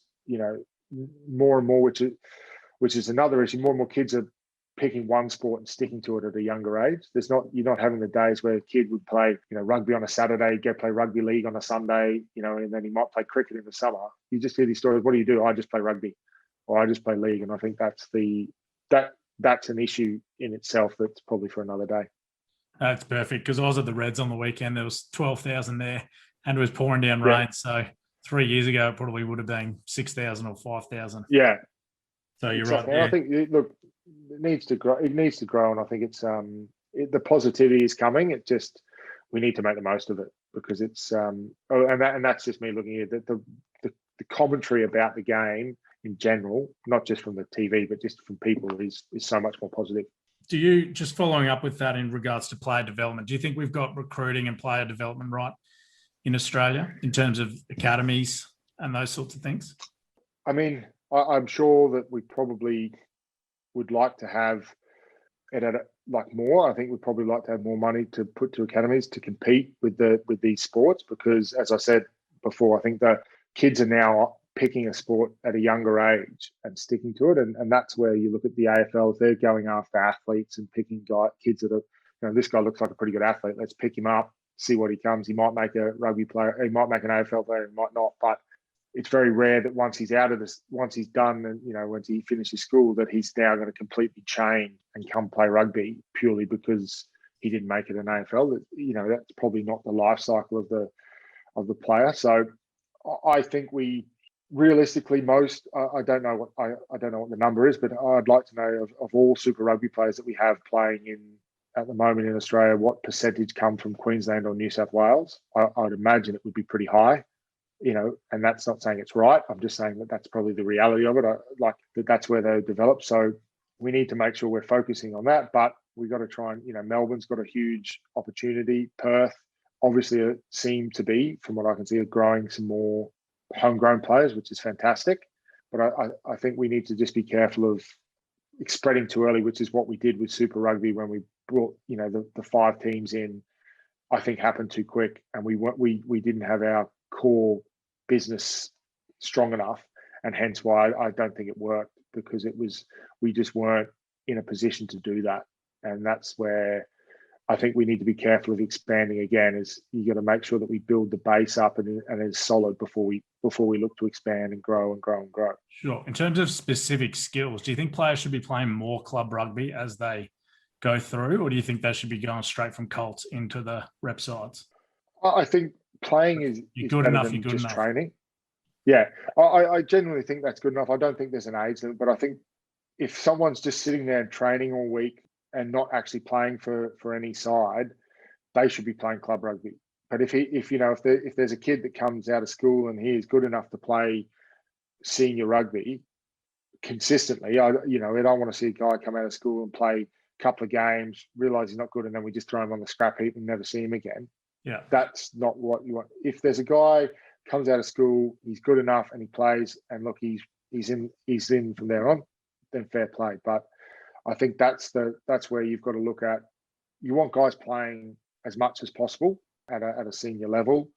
more and more, which is another issue, more and more kids are picking one sport and sticking to it at a younger age. You're not having the days where a kid would play, rugby on a Saturday, go play rugby league on a Sunday, and then he might play cricket in the summer. You just hear these stories. What do you do? I just play rugby, or I just play league. And I think that's an issue in itself. That's probably for another day. That's perfect, because I was at the Reds on the weekend. There was 12,000 there, and it was pouring down rain. So 3 years ago, it probably would have been 6,000 or 5,000. Yeah. So you're exactly. right. I think it needs to grow. It needs to grow, and I think it's the positivity is coming. It just, we need to make the most of it, because it's and that's just me looking at the commentary about the game in general, not just from the TV, but just from people, is so much more positive. Do you, just following up with that in regards to player development, do you think we've got recruiting and player development right in Australia in terms of academies and those sorts of things? I mean, I'm sure that we probably would like to have it at more. I think we'd probably like to have more money to put to academies to compete with these sports, because, as I said before, I think the kids are now picking a sport at a younger age and sticking to it, and that's where you look at the AFL. They're going after athletes and picking kids that are, this guy looks like a pretty good athlete. Let's pick him up, see what he comes. He might make a rugby player. He might make an AFL player. He might not. But it's very rare that once he's out of this, once he's done, and once he finishes school, that he's now going to completely change and come play rugby purely because he didn't make it in AFL. That's probably not the life cycle of the player. So I think realistically, I don't know what the number is, but I'd like to know of all Super Rugby players that we have playing at the moment in Australia, what percentage come from Queensland or New South Wales. I'd imagine it would be pretty high, and that's not saying it's right. I'm just saying that that's probably the reality of it. That's where they develop. So we need to make sure we're focusing on that, but we've got to try and, Melbourne's got a huge opportunity. Perth, obviously, seem to be, from what I can see, growing some more homegrown players, which is fantastic. But I think we need to just be careful of spreading too early, which is what we did with Super Rugby when we brought the 5 teams in. I think happened too quick, and we didn't have our core business strong enough, and hence why I don't think it worked, because we just weren't in a position to do that. And that's where I think we need to be careful of expanding again. Is you got to make sure that we build the base up and it's solid before we look to expand and grow and grow and grow. Sure. In terms of specific skills, do you think players should be playing more club rugby as they go through, or do you think they should be going straight from Colts into the rep sides? I think playing is good better enough. than You're good just enough. training. Yeah, I genuinely think that's good enough. I don't think there's an age limit, but I think if someone's just sitting there and training all week and not actually playing for any side, they should be playing club rugby. But if there's a kid that comes out of school and he is good enough to play senior rugby, consistently. I don't want to see a guy come out of school and play a couple of games, realise he's not good, and then we just throw him on the scrap heap and never see him again. Yeah, that's not what you want. If there's a guy comes out of school, he's good enough and he plays, and look, he's in from there on, then fair play. But I think that's where you've got to look at. You want guys playing as much as possible at a senior level,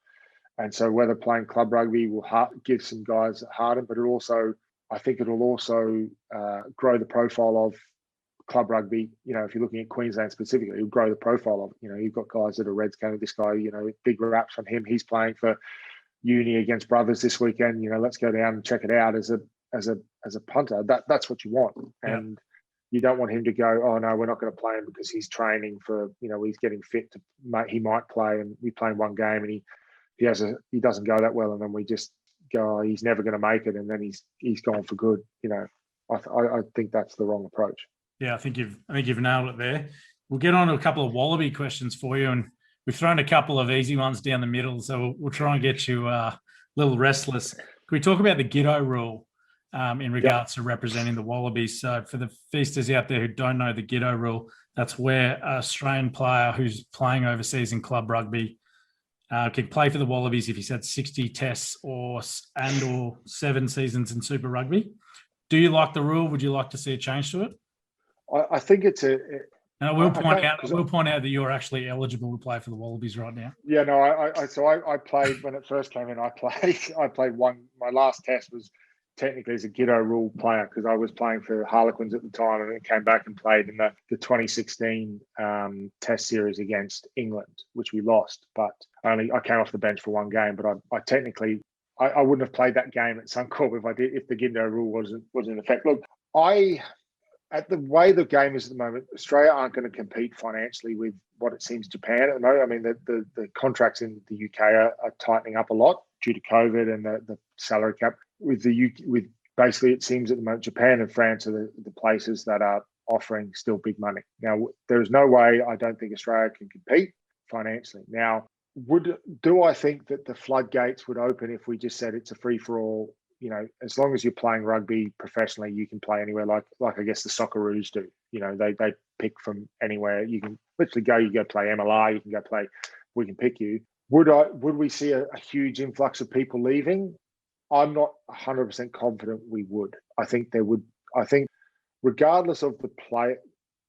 and so whether playing club rugby will give some guys harder, but I think it'll also grow the profile of club rugby. If you're looking at Queensland specifically, it'll grow the profile of it. You've got guys that are Reds going, this guy, big raps on him. He's playing for uni against Brothers this weekend. Let's go down and check it out as a punter. That's what you want. And you don't want him to go, oh no, we're not going to play him because he's training for, he's getting fit he might play, and we play one game and he doesn't go that well, and then we just go, oh, he's never going to make it, and then he's gone for good. I think that's the wrong approach. Yeah, I think you've nailed it there. We'll get on to a couple of Wallaby questions for you, and we've thrown a couple of easy ones down the middle, so we'll try and get you a little restless. Can we talk about the Giddo rule in regards to representing the Wallabies? So for the feasters out there who don't know the Giddo rule, that's where an Australian player who's playing overseas in club rugby can play for the Wallabies if he's had 60 tests or 7 seasons in Super Rugby. Do you like the rule? Would you like to see a change to it? I think it's and I will point out that you're actually eligible to play for the Wallabies right now. Yeah, no, I played when it first came in. I played one. My last test was technically as a Giddo rule player because I was playing for Harlequins at the time, and then came back and played in the 2016 Test series against England, which we lost. But I came off the bench for one game. But I technically wouldn't have played that game at Suncorp if the Giddo rule wasn't in effect. Look, at the way the game is at the moment, Australia aren't going to compete financially with what it seems Japan at the moment. I mean, the contracts in the UK are tightening up a lot due to COVID and the salary cap. With basically, it seems at the moment, Japan and France are the places that are offering still big money. Now, there's no way I don't think Australia can compete financially. Now, do I think that the floodgates would open if we just said it's a free-for-all? As long as you're playing rugby professionally, you can play anywhere. Like I guess the Socceroos do. They pick from anywhere. You can literally you go play MLR. You can go play. We can pick you. Would we see a huge influx of people leaving? I'm not 100% confident we would. I think there would. I think regardless of the play,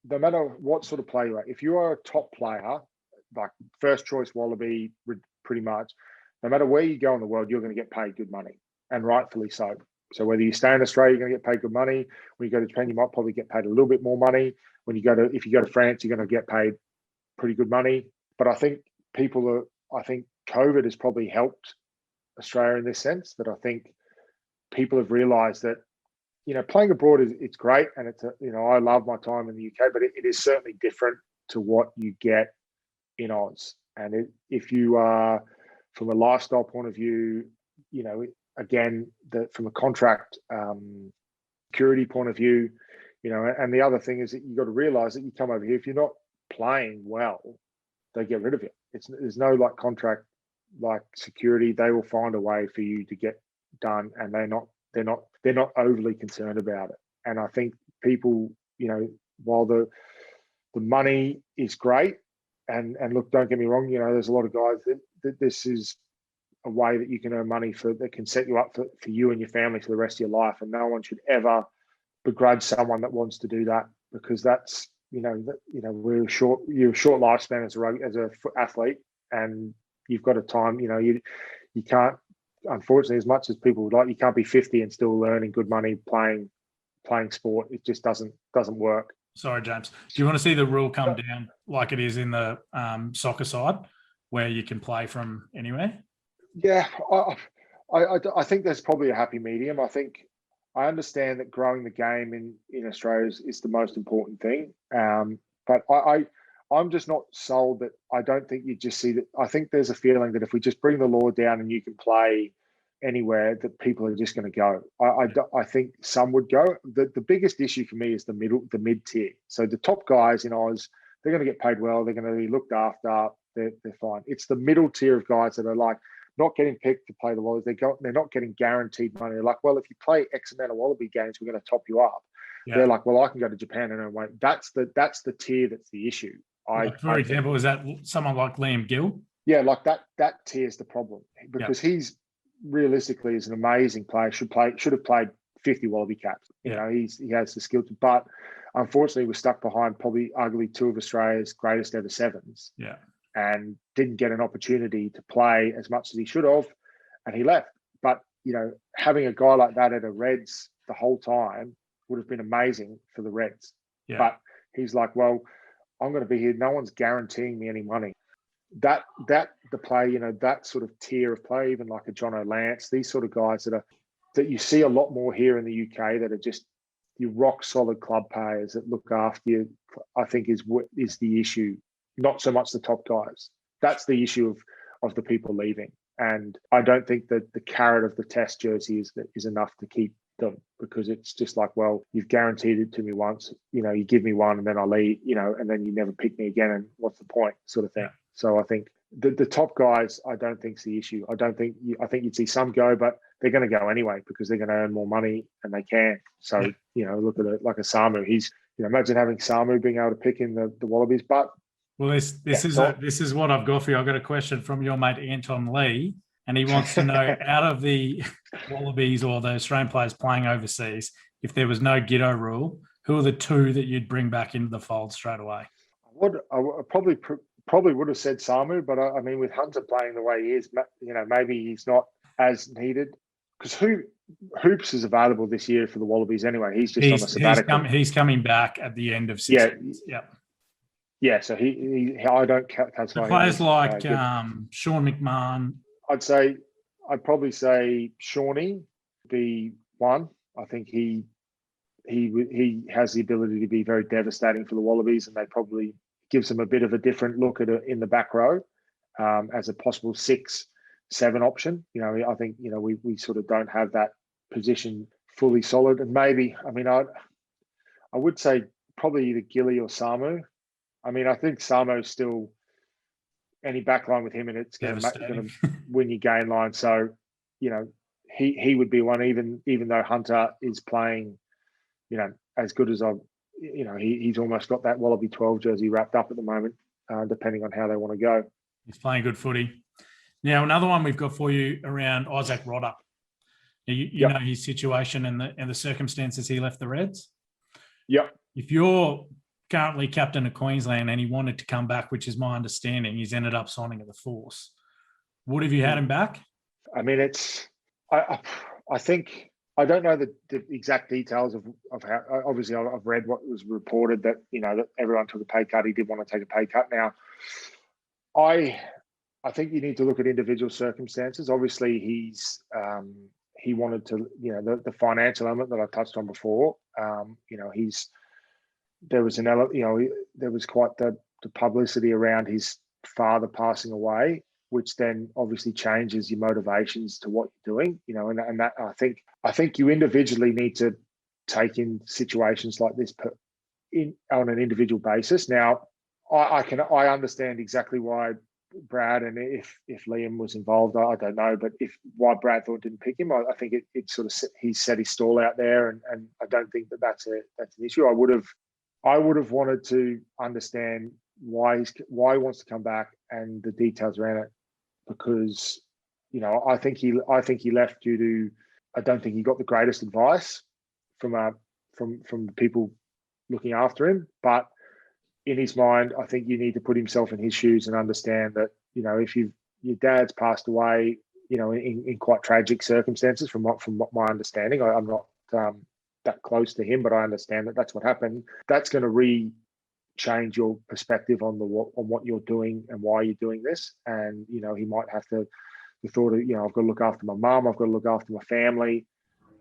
no matter what sort of player you are, if you are a top player, like first choice Wallaby, pretty much, no matter where you go in the world, you're going to get paid good money. And rightfully so. So whether you stay in Australia, you're going to get paid good money. When you go to Japan, you might probably get paid a little bit more money. If you go to France, you're going to get paid pretty good money. But I think COVID has probably helped Australia in this sense, that I think people have realised that, playing abroad it's great, and I love my time in the UK, but it is certainly different to what you get in Oz. And if you are, from a lifestyle point of view, again, from a contract security point of view, and the other thing is that you've got to realise that you come over here, if you're not playing well, they get rid of you. There's no contract security. They will find a way for you to get done, and they're not overly concerned about it. And I think people, while the money is great, and look, don't get me wrong, there's a lot of guys that this is a way that you can earn money that can set you up for you and your family for the rest of your life. And no one should ever begrudge someone that wants to do that, because that's, you're short lifespan as a athlete, and you've got a time, you can't, unfortunately, as much as people would like, you can't be 50 and still earning good money playing sport. It just doesn't work. Sorry, James. Do you want to see the rule come down like it is in the soccer side, where you can play from anywhere? Yeah, I think there's probably a happy medium. I understand that growing the game in Australia is the most important thing. But I'm just not sold that. I don't think you just see that. I think there's a feeling that if we just bring the law down and you can play anywhere, that people are just going to go. I think some would go. The biggest issue for me is the mid tier. So the top guys in Oz, they're going to get paid well. They're going to be looked after. They're fine. It's the middle tier of guys that are like not getting picked to play the Wallabies. They're not getting guaranteed money. They're like, well, if you play X amount of Wallaby games, we're going to top you up. Yeah. They're like, well, I can go to Japan and earn weight. That's the tier that's the issue. For example, is that someone like Liam Gill? Yeah, like that tier is the problem because he's realistically is an amazing player. Should have played 50 Wallaby caps. You know, he has the skill to, but unfortunately we're stuck behind probably arguably two of Australia's greatest ever sevens. Yeah. And didn't get an opportunity to play as much as he should have, and he left. But, you know, having a guy like that at a Reds the whole time would have been amazing for the Reds. Yeah. But he's like, well, I'm going to be here. No one's guaranteeing me any money. That the play, you know, that sort of tier of play, even like a John O'Lance, these sort of guys that you see a lot more here in the UK that are just your rock solid club players that look after you, I think is the issue. Not so much the top guys. That's the issue of the people leaving. And I don't think that the carrot of the Test jersey is enough to keep them, because it's just like, well, you've guaranteed it to me once, you know, you give me one and then I leave, you know, and then you never pick me again, and what's the point, sort of thing. So I think the top guys, I don't think is the issue. I think you'd see some go, but they're going to go anyway because they're going to earn more money and they can. So, you know, look at it like a Samu. He's, you know, imagine having Samu being able to pick in the Wallabies, but well, this is what I've got for you. I've got a question from your mate Anton Lee, and he wants to know, out of the Wallabies or the Australian players playing overseas, if there was no Giddo rule, who are the two that you'd bring back into the fold straight away? I probably would have said Samu, but I mean, with Hunter playing the way he is, you know, maybe he's not as needed, because Hoops is available this year for the Wallabies anyway. He's just on a sabbatical. He's coming back at the end of 6 months. Yeah, so he I don't catch my players like Sean McMahon. I'd probably say Shawnee be one. I think he has the ability to be very devastating for the Wallabies, and they probably gives them a bit of a different look at it in the back row as a possible 6-7 option. You know, I think, you know, we sort of don't have that position fully solid, and maybe, I mean, I would say probably either Gilly or Samu. I mean, I think Samo's still any backline with him, and it's going to win your game line. So, you know, he would be one, even though Hunter is playing, you know, as good as he's almost got that Wallaby 12 jersey wrapped up at the moment, depending on how they want to go. He's playing good footy. Now, another one we've got for you around Isaac Rodder. You know his situation and the circumstances he left the Reds. Yep. If you're currently captain of Queensland and he wanted to come back, which is my understanding, he's ended up signing at the Force. Would have you had him back? I mean, I think, I don't know the exact details of how, obviously I've read what was reported that, you know, that everyone took a pay cut. He did want to take a pay cut. Now, I think you need to look at individual circumstances. Obviously he wanted to, you know, the financial element that I touched on before, you know, there was quite the publicity around his father passing away, which then obviously changes your motivations to what you're doing, you know, and that I think you individually need to take in situations like this on an individual basis. Now, I understand exactly why Brad, and if Liam was involved, I don't know, but why Brad thought didn't pick him, I think it sort of, he set his stall out there, and I don't think that's an issue. I would have wanted to understand why he wants to come back and the details around it, because, you know, I think he left due to, I don't think he got the greatest advice from the people looking after him. But in his mind, I think you need to put himself in his shoes and understand that, you know, if your dad's passed away, you know, in quite tragic circumstances, from my understanding, I'm not that close to him, but I understand that that's what happened. That's going to change your perspective on what you're doing and why you're doing this. And, you know, he might have the thought of, you know, I've got to look after my mum, I've got to look after my family.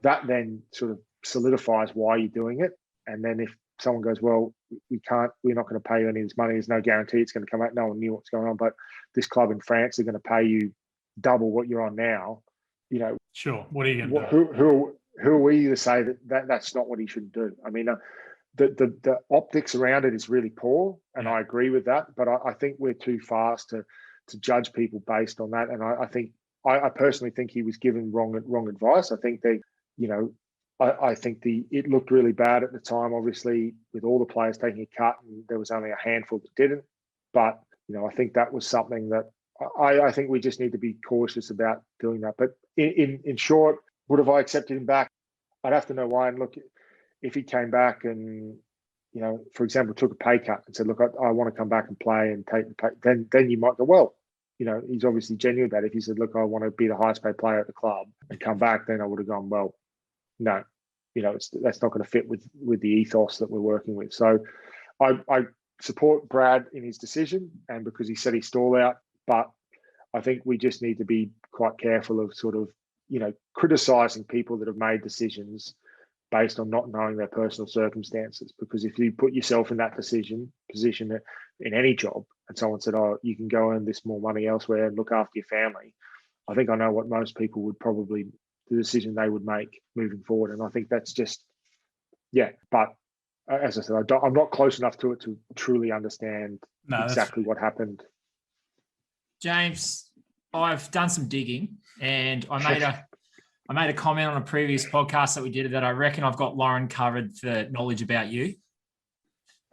That then sort of solidifies why you're doing it. And then if someone goes, well, we're not going to pay you any of this money, there's no guarantee it's going to come out, no one knew what's going on, but this club in France are going to pay you double what you're on now, you know. Sure. What are you going to do? Who are we to say that's not what he should do? I mean, the optics around it is really poor, and I agree with that. But I think we're too fast to judge people based on that. And I think I personally think he was given wrong advice. I think I think it looked really bad at the time, obviously, with all the players taking a cut, and there was only a handful that didn't. But, I think that was something that I think we just need to be cautious about doing that. But in short, would have I accepted him back? I'd have to know why. And look, if he came back and, for example, took a pay cut and said, look, I want to come back and play and take the pay, then you might go, well, he's obviously genuine about it. If he said, look, I want to be the highest paid player at the club and come back, then I would have gone, well, no, that's not going to fit with the ethos that we're working with. So I support Brad in his decision, and because he said he stalled out, but I think we just need to be quite careful of sort of, criticizing people that have made decisions based on not knowing their personal circumstances. Because if you put yourself in that position in any job, and someone said, oh, you can go earn this more money elsewhere and look after your family, I think I know what most people would probably, the decision they would make moving forward. And I think that's just, but as I said, I'm not close enough to it to truly understand exactly what happened. James, I've done some digging, and I made a comment on a previous podcast that we did that I reckon I've got Lauren covered for knowledge about you.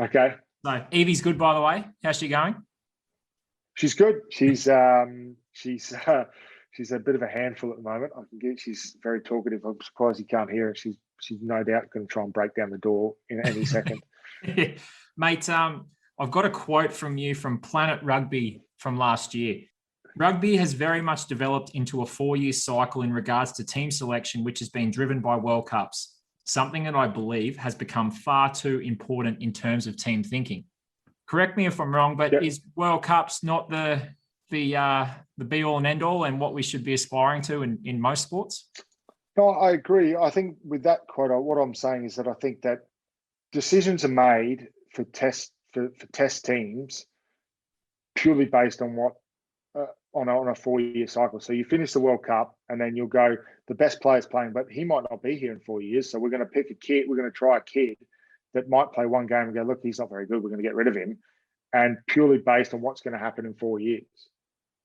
Okay. So Evie's good, by the way. How's she going? She's good. She's a bit of a handful at the moment. She's very talkative. I'm surprised you can't hear her. She's no doubt going to try and break down the door in any second. Mate, I've got a quote from you from Planet Rugby from last year. Rugby has very much developed into a 4-year cycle in regards to team selection, which has been driven by World Cups, something that I believe has become far too important in terms of team thinking. Correct me if I'm wrong, but Is World Cups not the be-all and end-all and what we should be aspiring to in most sports? No, I agree. I think with that quote, what I'm saying is that I think that decisions are made for test teams purely based on what on a 4-year cycle. So you finish the World Cup and then you'll go, the best player's playing, but he might not be here in 4 years. So we're going to pick a kid. We're going to try a kid that might play one game and go, look, he's not very good. We're going to get rid of him. And purely based on what's going to happen in 4 years.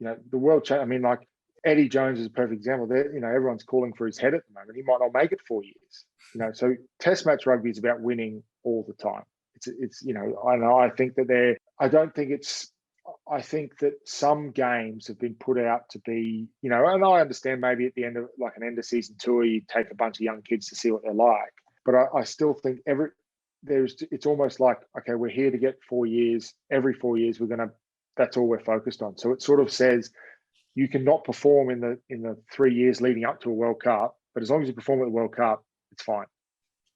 The world change. I mean, like Eddie Jones is a perfect example. Everyone's calling for his head at the moment. He might not make it 4 years. So Test match rugby is about winning all the time. I think that I think that some games have been put out to be, and I understand maybe at the end of like an end of season tour, you take a bunch of young kids to see what they're like. But I still think it's almost like, okay, we're here to get 4 years. Every 4 years, that's all we're focused on. So it sort of says you cannot perform in the 3 years leading up to a World Cup, but as long as you perform at the World Cup, it's fine.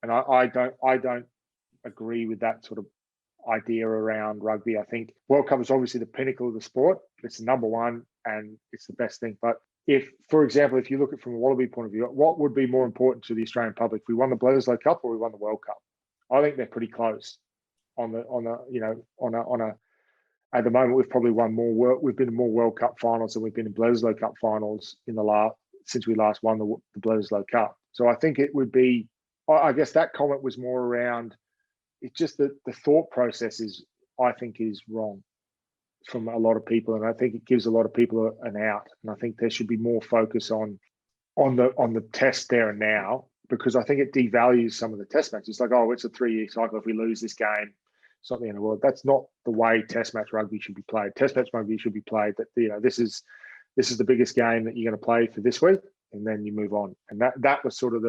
And I don't agree with that sort of idea around rugby. I think World Cup is obviously the pinnacle of the sport. It's the number one and it's the best thing. But for example, if you look at it from a Wallaby point of view, what would be more important to the Australian public? We won the Bledisloe Cup or we won the World Cup? I think they're pretty close at the moment. We've probably won more. We've been in more World Cup finals than we've been in Bledisloe Cup finals since we last won the Bledisloe Cup. So I think it would be, I guess that comment was more around, it's just that the thought process I think is wrong from a lot of people. And I think it gives a lot of people an out. And I think there should be more focus on the test there and now, because I think it devalues some of the test matches. It's like, oh, it's a 3-year cycle. If we lose this game, it's not the end of the world. That's not the way test match rugby should be played. Test match rugby should be played that, this is the biggest game that you're going to play for this week, and then you move on. And that was sort of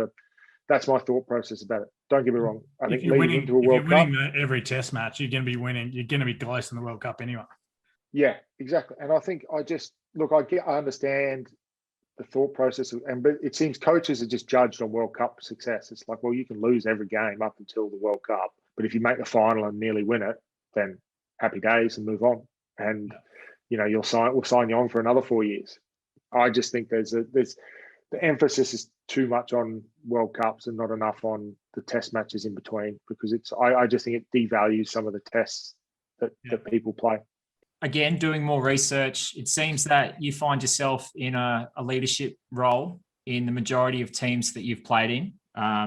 that's my thought process about it. Don't get me wrong. I think leading into a World Cup, winning every test match, you're going to be winning. You're going to be close in the World Cup anyway. Yeah, exactly. And I think I understand the thought process, but it seems coaches are just judged on World Cup success. It's like, well, you can lose every game up until the World Cup, but if you make the final and nearly win it, then happy days and move on. And we'll sign you on for another 4 years. I just think there's the emphasis is too much on World Cups and not enough on the test matches in between, because I just think it devalues some of the tests that people play. Again, doing more research, it seems that you find yourself in a leadership role in the majority of teams that you've played in.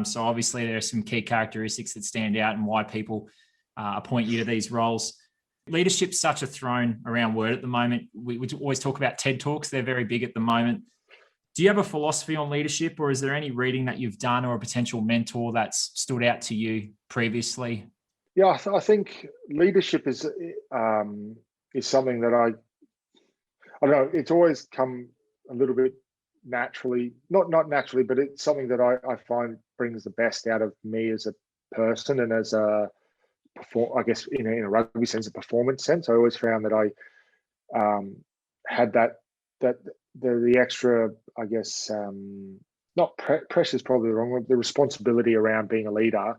So obviously there are some key characteristics that stand out and why people appoint you to these roles. Leadership's such a thrown around word at the moment. We always talk about TED Talks. They're very big at the moment. Do you have a philosophy on leadership, or is there any reading that you've done or a potential mentor that's stood out to you previously? Yeah, I think leadership is something that I don't know. It's always come a little bit naturally, not naturally, but it's something that I find brings the best out of me as a person and as a I guess in a rugby sense, a performance sense. I always found that I had that the extra, I guess, not pressure is probably the wrong word. The responsibility around being a leader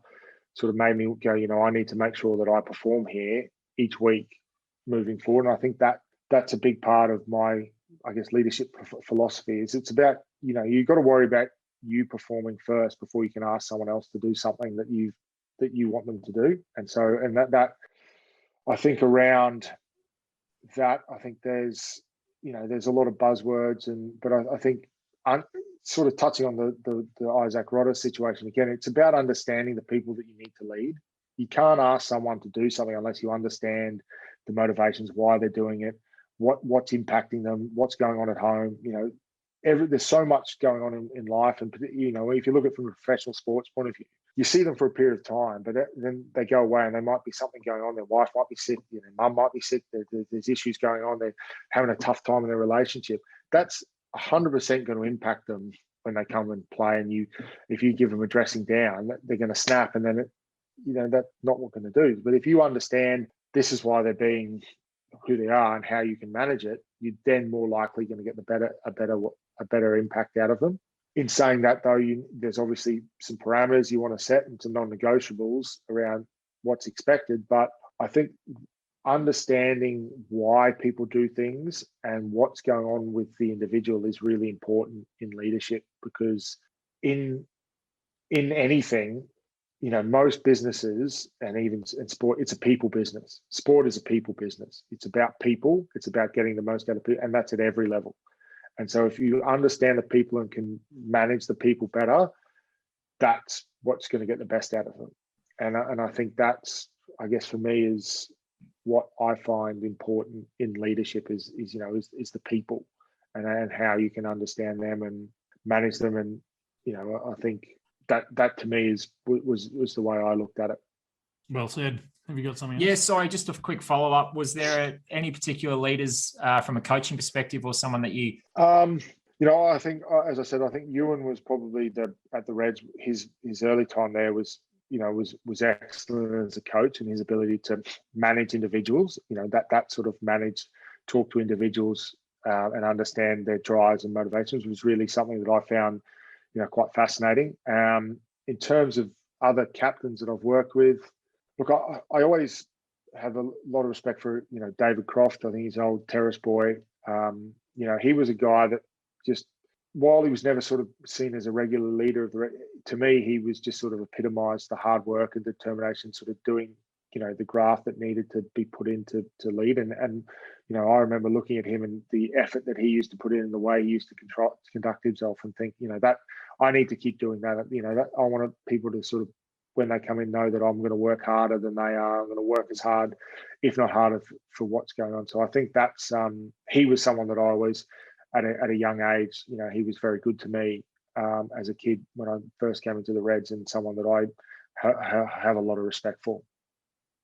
sort of made me go, I need to make sure that I perform here each week moving forward. And I think that's a big part of my, I guess, leadership philosophy. Is it's about, you've got to worry about you performing first before you can ask someone else to do something that you want them to do. And so, and that I think around that, I think there's a lot of buzzwords, but I think sort of touching on the Isaac Rodder situation again, it's about understanding the people that you need to lead. You can't ask someone to do something unless you understand the motivations, why they're doing it, what's impacting them, what's going on at home. There's so much going on in life, and if you look at it from a professional sports point of view, you see them for a period of time, but then they go away and there might be something going on. Their wife might be sick, mum might be sick. There's issues going on. They're having a tough time in their relationship. That's 100% going to impact them when they come and play. And if you give them a dressing down, they're going to snap, and then that's not what they're going to do. But if you understand this is why they're being who they are and how you can manage it, you're then more likely going to get a better impact out of them. In saying that, though, there's obviously some parameters you want to set and some non-negotiables around what's expected. But I think understanding why people do things and what's going on with the individual is really important in leadership, because in anything, most businesses and even in sport, it's a people business. Sport is a people business. It's about people. It's about getting the most out of people, and that's at every level. And so if you understand the people and can manage the people better, that's what's going to get the best out of them. And I think that's, I guess for me, is what I find important in leadership is the people and how you can understand them and manage them. And, I think that to me was the way I looked at it. Well said. Have you got something else? Yeah, sorry, just a quick follow-up. Was there any particular leaders from a coaching perspective or someone that you... I think, as I said, I think Ewan was probably at the Reds, his early time there was excellent as a coach, and his ability to manage individuals, that sort of talk to individuals and understand their drives and motivations was really something that I found, quite fascinating. In terms of other captains that I've worked with, look, I always have a lot of respect for, David Croft. I think he's an old terrace boy. He was a guy that just, while he was never sort of seen as a regular leader to me, he was just sort of epitomised the hard work and determination, sort of doing, the graft that needed to be put in to lead. And I remember looking at him and the effort that he used to put in and the way he used to conduct himself, and think, that I need to keep doing that. That I wanted people to sort of, when they come in, know that I'm going to work harder than they are. I'm going to work as hard, if not harder, for what's going on. So I think that's he was someone that I always, at a young age, he was very good to me as a kid when I first came into the Reds, and someone that I have a lot of respect for.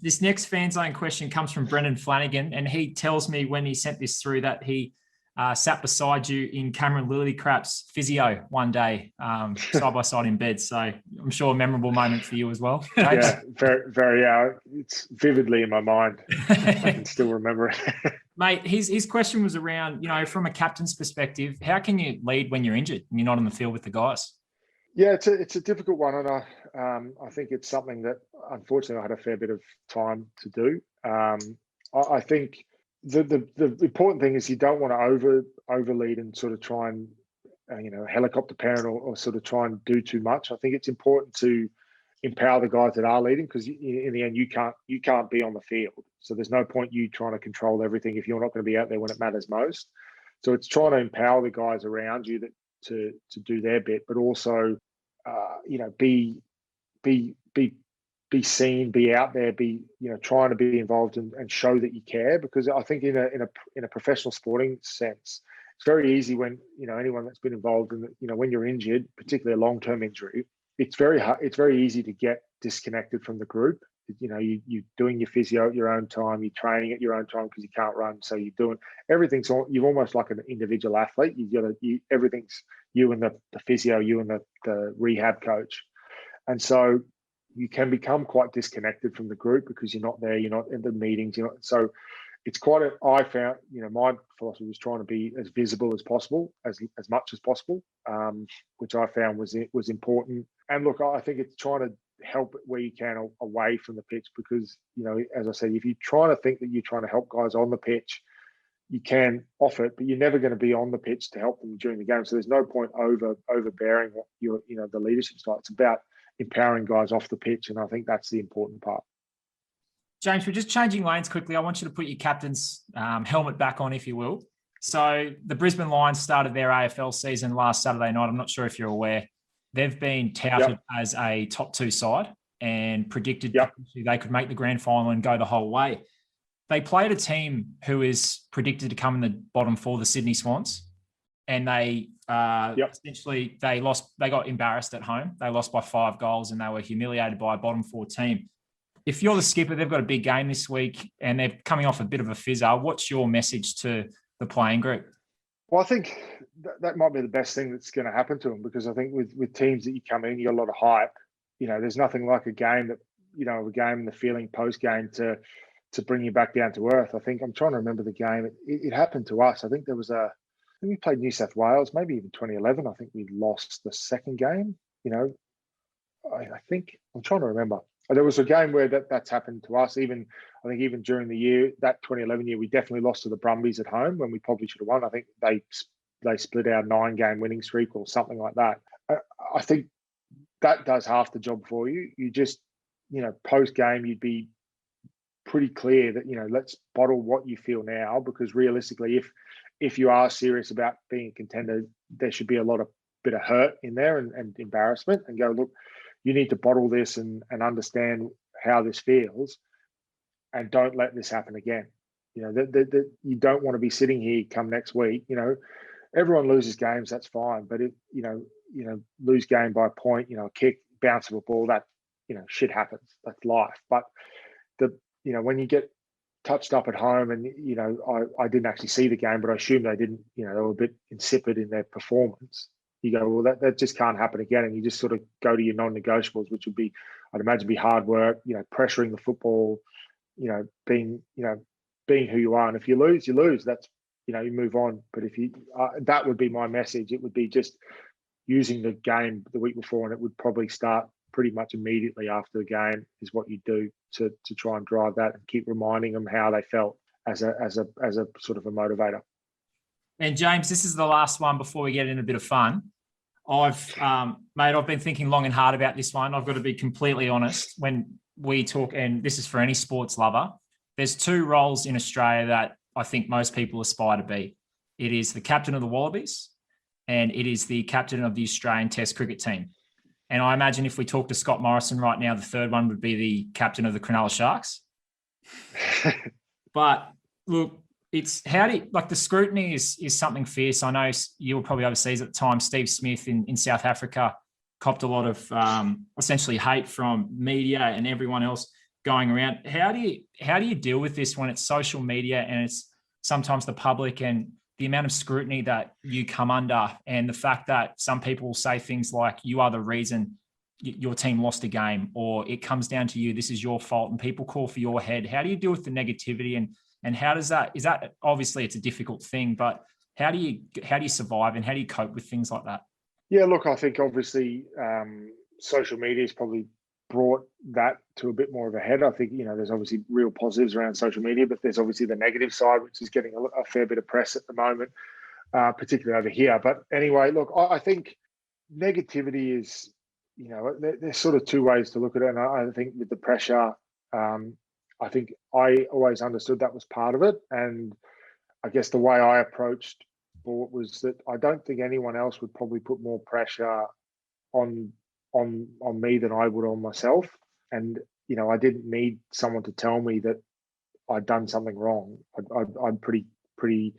This next fan zone question comes from Brendan Flanagan, and he tells me when he sent this through that he sat beside you in Cameron Lillicrap's physio one day, side by side in bed. So I'm sure a memorable moment for you as well. James? Yeah, very, very. It's vividly in my mind. I can still remember it. Mate, his question was around, from a captain's perspective, how can you lead when you're injured and you're not on the field with the guys? Yeah, it's a difficult one, and I think it's something that unfortunately I had a fair bit of time to do. I think the important thing is you don't want to overlead and sort of try and helicopter parent or sort of try and do too much. I think it's important to empower the guys that are leading, because in the end you can't be on the field, so there's no point you trying to control everything if you're not going to be out there when it matters most. So it's trying to empower the guys around you to do their bit, but also be seen, be out there, be trying to be involved and show that you care. Because I think in a professional sporting sense, it's very easy when, anyone that's been involved in, when you're injured, particularly a long-term injury, it's very hard, it's very easy to get disconnected from the group. You're doing your physio at your own time, you're training at your own time because you can't run. So you're doing everything's you're almost like an individual athlete. Everything's you and the physio, you and the rehab coach. And so you can become quite disconnected from the group because you're not there, you're not in the meetings, so it's I found, my philosophy was trying to be as visible as possible, as much as possible, which I found was important. And look, I think it's trying to help it where you can away from the pitch, because, as I said, if you're trying to think that you're trying to help guys on the pitch, you can offer it, but you're never going to be on the pitch to help them during the game. So there's no point overbearing what the leadership style. It's about empowering guys off the pitch, and I think that's the important part. James, we're just changing lanes quickly. I want you to put your captain's helmet back on, if you will. So the Brisbane Lions started their AFL season last Saturday night. I'm not sure if you're aware. They've been touted as a top 2 side and predicted they could make the grand final and go the whole way. They played a team who is predicted to come in the bottom 4, the Sydney Swans, and they essentially they lost. They got embarrassed at home. They lost by 5 goals, and they were humiliated by a bottom 4 team. If you're the skipper, they've got a big game this week, and they're coming off a bit of a fizzer. What's your message to the playing group? Well, I think that might be the best thing that's going to happen to them, because I think with teams that you come in, you got a lot of hype. There's nothing like a game that, a game and the feeling post-game to bring you back down to earth. I think I'm trying to remember the game. It happened to us. I think there was we played New South Wales, maybe even 2011. I think we lost the second game. I think I'm trying to remember. There was a game where that's happened to us. Even during the year, that 2011 year, we definitely lost to the Brumbies at home when we probably should have won. I think they split our 9-game winning streak or something like that. I think that does half the job for you. You just, post game, you'd be pretty clear that, let's bottle what you feel now, because realistically, if you are serious about being a contender, there should be a bit of hurt in there and embarrassment, and go, look, you need to bottle this and understand how this feels, and don't let this happen again. You don't want to be sitting here come next week. Everyone loses games, that's fine. But if, lose game by a point, a kick, bounce of a ball, that, shit happens. That's life. But when you get touched up at home, and, I didn't actually see the game, but I assume they didn't, they were a bit insipid in their performance. You go, well, that just can't happen again. And you just sort of go to your non-negotiables, which would be, I'd imagine, be hard work, pressuring the football, being who you are. And if you lose, you lose. That's, you move on. But if you, that would be my message. It would be just using the game the week before, and it would probably start pretty much immediately after the game is what you do to try and drive that and keep reminding them how they felt as a sort of a motivator. And James, this is the last one before we get in a bit of fun. I've been thinking long and hard about this one. I've got to be completely honest. When we talk, and this is for any sports lover, there's 2 roles in Australia that I think most people aspire to be. It is the captain of the Wallabies, and it is the captain of the Australian Test cricket team. And I imagine if we talk to Scott Morrison right now, the third one would be the captain of the Cronulla Sharks. But look, it's the scrutiny is something fierce. I know you were probably overseas at the time. Steve Smith in South Africa copped a lot of essentially hate from media and everyone else going around. How do you deal with this when it's social media and it's sometimes the public, and the amount of scrutiny that you come under, and the fact that some people will say things like, you are the reason your team lost a game, or it comes down to you, this is your fault, and people call for your head? How do you deal with the negativity, and how does that, is that, obviously it's a difficult thing, but how do you survive, and how do you cope with things like that? Yeah, look, I think obviously social media has probably brought that to a bit more of a head. I think, there's obviously real positives around social media, but there's obviously the negative side, which is getting a fair bit of press at the moment, particularly over here. But anyway, look, I think negativity is, there's sort of 2 ways to look at it. And I think with the pressure, I think I always understood that was part of it. And I guess the way I approached sport was that I don't think anyone else would probably put more pressure on me than I would on myself. And, I didn't need someone to tell me that I'd done something wrong. I'm pretty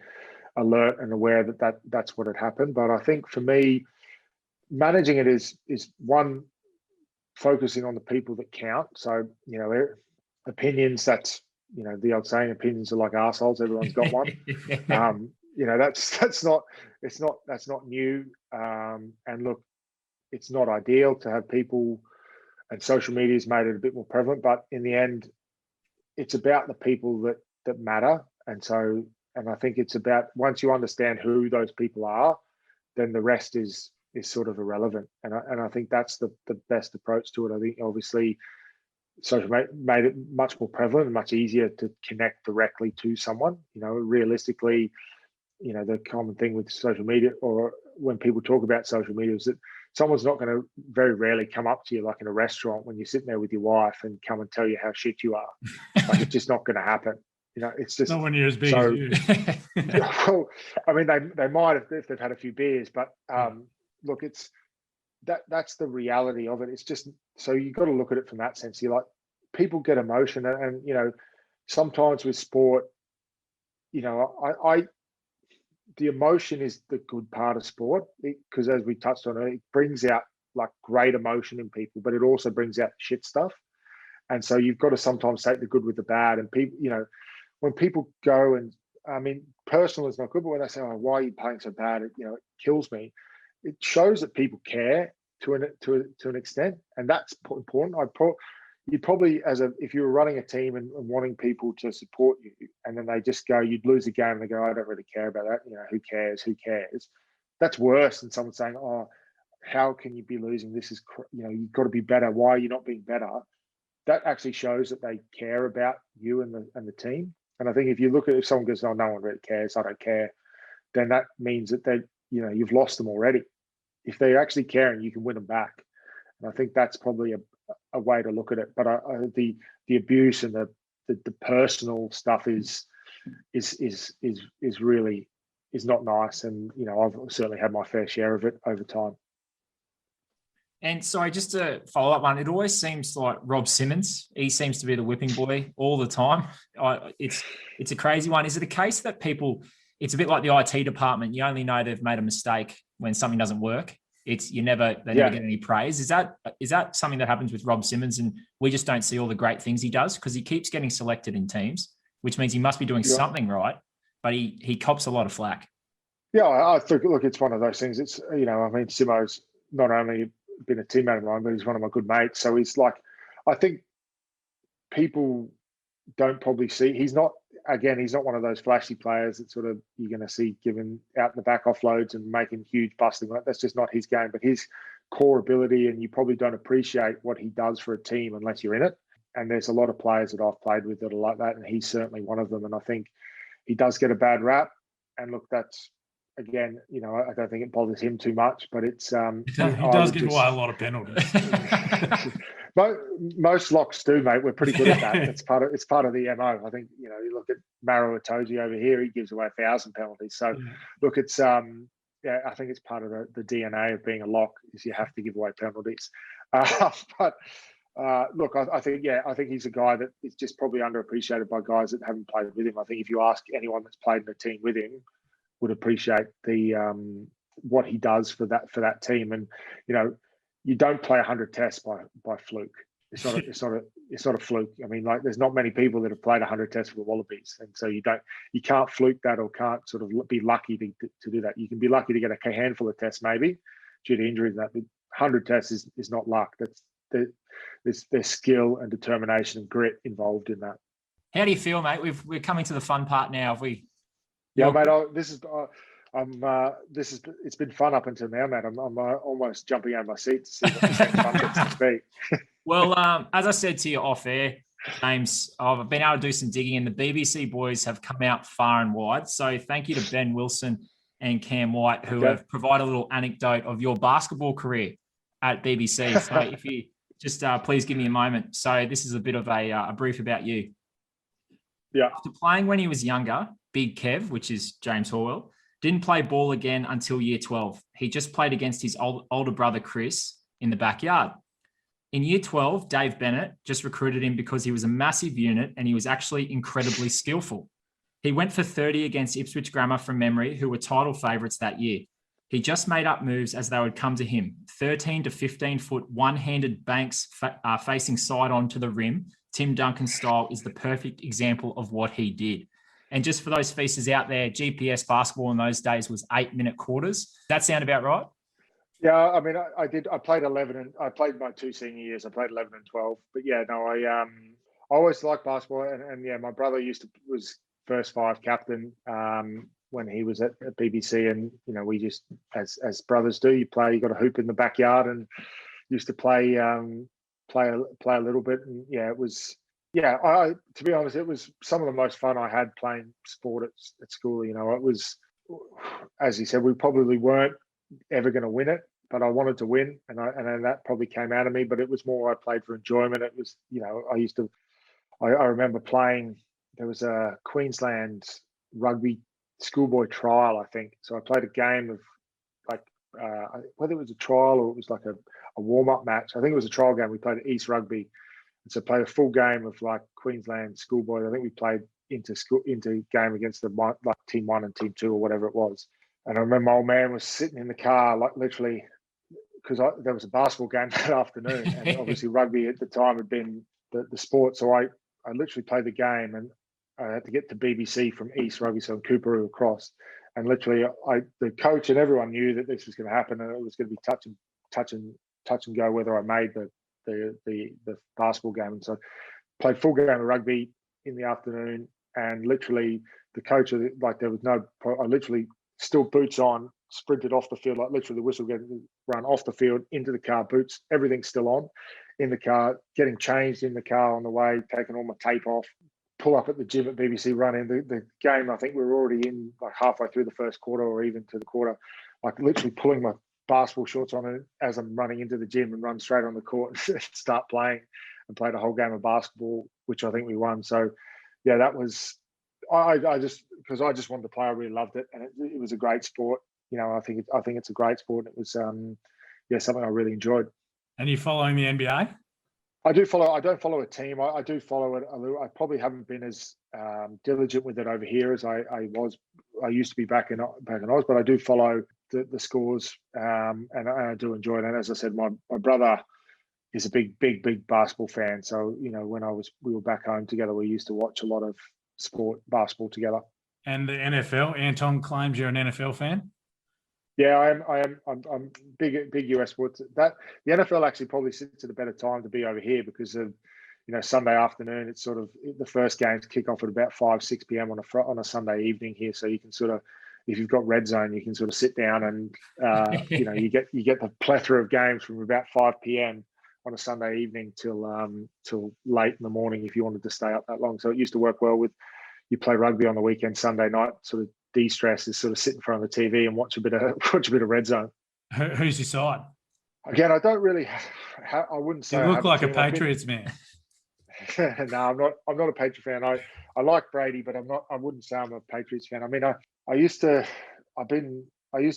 alert and aware that's what had happened. But I think for me, managing it is one, focusing on the people that count. So, opinions, that's, the old saying, opinions are like arseholes. Everyone's got one. That's not new. And look, it's not ideal to have people, and social media has made it a bit more prevalent, but in the end, it's about the people that matter. And I think it's about, once you understand who those people are, then the rest is sort of irrelevant. And I think that's the best approach to it. I think obviously social media made it much more prevalent and much easier to connect directly to someone. Realistically, the common thing with social media, or when people talk about social media, is that someone's not going to very rarely come up to you like in a restaurant when you're sitting there with your wife and come and tell you how shit you are. Like, it's just not going to happen. It's just not when you're as big as you. Well, I mean, they might if they've had a few beers, but look, it's that's the reality of it. It's just, so you've got to look at it from that sense. You're like, people get emotion, and sometimes with sport, the emotion is the good part of sport, because as we touched on it brings out like great emotion in people, but it also brings out shit stuff. And so you've got to sometimes take the good with the bad. And people, when people go, and I mean, personal is not good, but when they say, "Oh, why are you playing so bad?" It kills me. It shows that people care to an extent, and that's important. You probably, if you were running a team and wanting people to support you, and then they just go, you'd lose a game and they go, "I don't really care about that. Who cares? Who cares?" That's worse than someone saying, "Oh, how can you be losing? This is, you've got to be better. Why are you not being better?" That actually shows that they care about you and the team. And I think if you look at, if someone goes, "Oh, no one really cares, I don't care," then that means that you've lost them already. If they're actually caring, you can win them back. And I think that's probably a way to look at it. But the abuse and the personal stuff is really not nice. And I've certainly had my fair share of it over time. And sorry, just to follow up on, it always seems like Rob Simmons, he seems to be the whipping boy all the time. It's a crazy one. Is it a case that people, it's a bit like the IT department, you only know they've made a mistake when something doesn't work? They never get any praise. Is that something that happens with Rob Simmons, and we just don't see all the great things he does because he keeps getting selected in teams, which means he must be doing something right, but he cops a lot of flack. Yeah, I think, look, it's one of those things. It's, I mean, Simo's not only been a teammate of mine, but he's one of my good mates. So he's like, I think people don't probably see, he's not one of those flashy players that sort of you're going to see giving out the back offloads and making huge busting. That's just not his game. But his core ability, and you probably don't appreciate what he does for a team unless you're in it. And there's a lot of players that I've played with that are like that, and he's certainly one of them. And I think he does get a bad rap. And look, that's, again, I don't think it bothers him too much, but it's he does give away a lot of penalties. Most locks do, mate. We're pretty good at that. It's part of the MO. I think you look at Maro Itoje over here; he gives away 1,000 penalties. So, look, it's I think it's part of the DNA of being a lock is you have to give away penalties. But look, I think he's a guy that is just probably underappreciated by guys that haven't played with him. I think if you ask anyone that's played in a team with him, would appreciate the what he does for that team. And you don't play 100 tests by fluke. It's not a fluke. I mean, like, there's not many people that have played 100 tests for the Wallabies, and so you can't fluke that, or can't sort of be lucky to do that. You can be lucky to get a handful of tests maybe due to injuries and that, but 100 tests is not luck. There's skill and determination and grit involved in that. How do you feel, mate? We're coming to the fun part now. Yeah, mate. It's been fun up until now, mate. I'm almost jumping out of my seat to see what the next fun gets to be. Well, as I said to you off air, James, I've been able to do some digging, and the BBC boys have come out far and wide. So thank you to Ben Wilson and Cam White, who have provided a little anecdote of your basketball career at BBC. So if you just please give me a moment. So this is a bit of a brief about you. Yeah. After playing when he was younger, Big Kev, which is James Horwill, didn't play ball again until year 12. He just played against his older brother, Chris, in the backyard. In year 12, Dave Bennett just recruited him because he was a massive unit and he was actually incredibly skillful. He went for 30 against Ipswich Grammar from memory, who were title favourites that year. He just made up moves as they would come to him. 13 to 15 foot one-handed banks facing side on to the rim. Tim Duncan style is the perfect example of what he did. And just for those feasters out there, GPS basketball in those days was 8-minute quarters. Does that sound about right? Yeah, I mean, I played 11 and I played my 2 senior years. I played 11 and 12. But yeah, no, I always liked basketball. And yeah, my brother was first 5 captain when he was at BBC. And, you know, we just, as brothers do, you got a hoop in the backyard and used to play a little bit. And yeah, it was, yeah, to be honest, it was some of the most fun I had playing sport at school. You know, it was, as you said, we probably weren't ever going to win it, but I wanted to win, and then that probably came out of me. But it was more I played for enjoyment. It was, you know, I remember playing. There was a Queensland Rugby schoolboy trial, I think. So I played a game of like whether it was a trial or it was like a warm up match. I think it was a trial game. We played at East Rugby, and so played a full game of like Queensland schoolboy. I think we played into game against the like team 1 and team 2 or whatever it was. And I remember my old man was sitting in the car, like literally, because there was a basketball game that afternoon. And obviously rugby at the time had been the sport. So I literally played the game and I had to get to BBC from East Rugby, so in Cooperoo across. And literally the coach and everyone knew that this was going to happen and it was going to be touch and go whether I made the basketball game. And so I played full game of rugby in the afternoon, and literally the coach, like there was no, I literally still boots on, sprinted off the field, like literally the whistle getting run off the field into the car, boots, everything's still on in the car, getting changed in the car on the way, taking all my tape off, pull up at the gym at BBC, run in the game. I think we were already in like halfway through the first quarter or even to the quarter, like literally pulling my basketball shorts on as I'm running into the gym and run straight on the court and start playing, and played a whole game of basketball, which I think we won. So yeah, that was, I just, because I just wanted to play, I really loved it, and it was a great sport. You know, I think it's a great sport. It was something I really enjoyed. And you following the NBA? I do follow. I don't follow a team. I do follow it a little. I probably haven't been as diligent with it over here as I was. I used to be back in Oz, but I do follow the scores, and I do enjoy it. And as I said, my brother is a big basketball fan. So you know, when we were back home together, we used to watch a lot of basketball together. And the NFL, Anton claims you're an NFL fan. Yeah, I'm big US sports. That the NFL actually probably sits at a better time to be over here because of, you know, Sunday afternoon. It's sort of the first games kick off at about 5-6 p.m. on a Sunday evening here, so you can sort of, if you've got Red Zone, you can sort of sit down and you know, you get the plethora of games from about 5 p.m. on a Sunday evening till late in the morning if you wanted to stay up that long. So it used to work well with, you play rugby on the weekend, Sunday night, sort of de-stress is sort of sit in front of the TV and watch a bit of Red Zone. Who's your side? Again, I don't really. I wouldn't say. You look like a Patriots man. No, I'm not a Patriot fan. I like Brady, but I'm not. I wouldn't say I'm a Patriots fan. I mean, I used to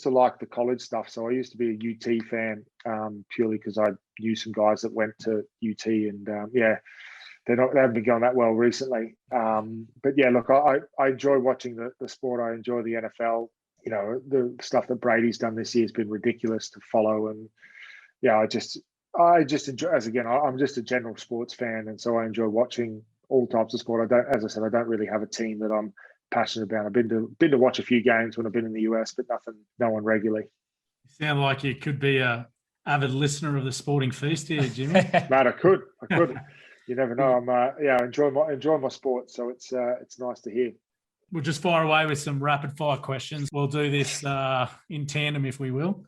like the college stuff, so I used to be a UT fan purely because I knew some guys that went to UT, and they haven't been going that well recently. But yeah, look, I enjoy watching the sport. I enjoy the NFL. You know, the stuff that Brady's done this year has been ridiculous to follow. And yeah, I just enjoy, I'm just a general sports fan. And so I enjoy watching all types of sport. As I said, I don't really have a team that I'm passionate about. I've been to watch a few games when I've been in the US, but no one regularly. You sound like you could be a avid listener of the Sporting Feast here, Jimmy. Mate, I could. You never know. I'm I enjoy my sport, so it's nice to hear. We'll just fire away with some rapid fire questions. We'll do this in tandem, if we will.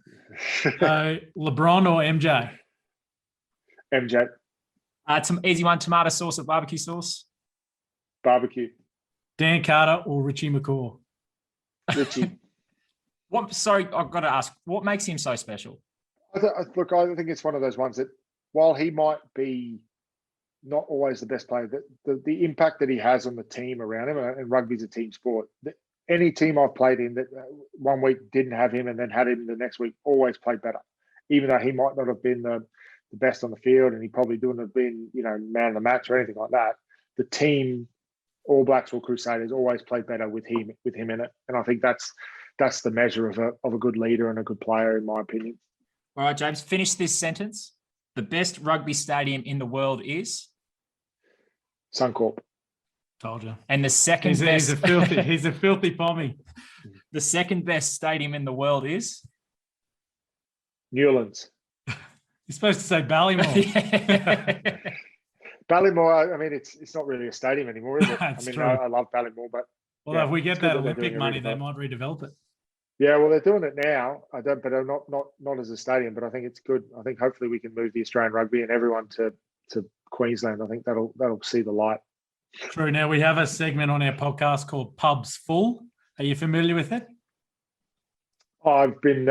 So, LeBron or MJ? MJ. Some easy one: tomato sauce or barbecue sauce? Barbecue. Dan Carter or Richie McCaw? Richie. Sorry, I've got to ask. What makes him so special? Look, I think it's one of those ones that, while he might be not always the best player, the impact that he has on the team around him, and rugby's a team sport. Any team I've played in that one week didn't have him and then had him the next week always played better, even though he might not have been the best on the field and he probably wouldn't have been, you know, man of the match or anything like that. The team All Blacks or Crusaders always play better with him in it, and I think that's the measure of a good leader and a good player, in my opinion. All right, James, finish this sentence. The best rugby stadium in the world is Suncorp. Told you. And the second best. He's a filthy pommy. The second best stadium in the world is Newlands. You're supposed to say Ballymore. Ballymore, I mean, it's not really a stadium anymore, is it? I mean, true. I love Ballymore, but If we get that Olympic money, they might redevelop it. Yeah, well, they're doing it now. But not as a stadium. But I think it's good. I think hopefully we can move the Australian rugby and everyone to Queensland. I think that'll see the light. True. Now we have a segment on our podcast called Pubs Full. Are you familiar with it? I've been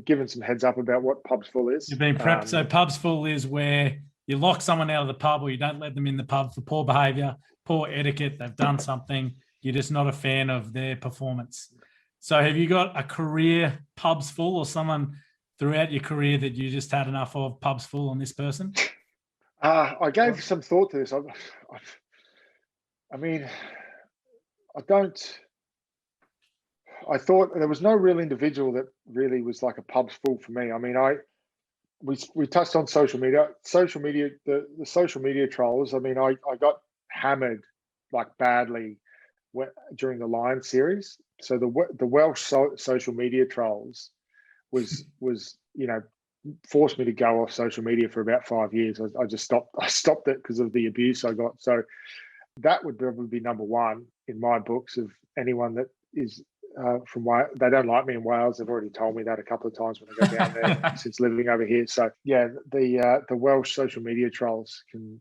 given some heads up about what Pubs Full is. You've been prepped. So Pubs Full is where you lock someone out of the pub, or you don't let them in the pub for poor behaviour, poor etiquette. They've done something. You're just not a fan of their performance. So have you got a career Pubs Full, or someone throughout your career that you just had enough of Pubs Full on this person? I gave some thought to this. I thought there was no real individual that really was like a Pubs Full for me. I mean, we touched on social media. The social media trolls. I mean, I got hammered like badly during the Lions series. So the Welsh social media trolls was forced me to go off social media for about 5 years. I just stopped. I stopped it because of the abuse I got. So that would probably be number one in my books of anyone that is from Wales. They don't like me in Wales. They've already told me that a couple of times when I go down there since living over here. So yeah, the Welsh social media trolls can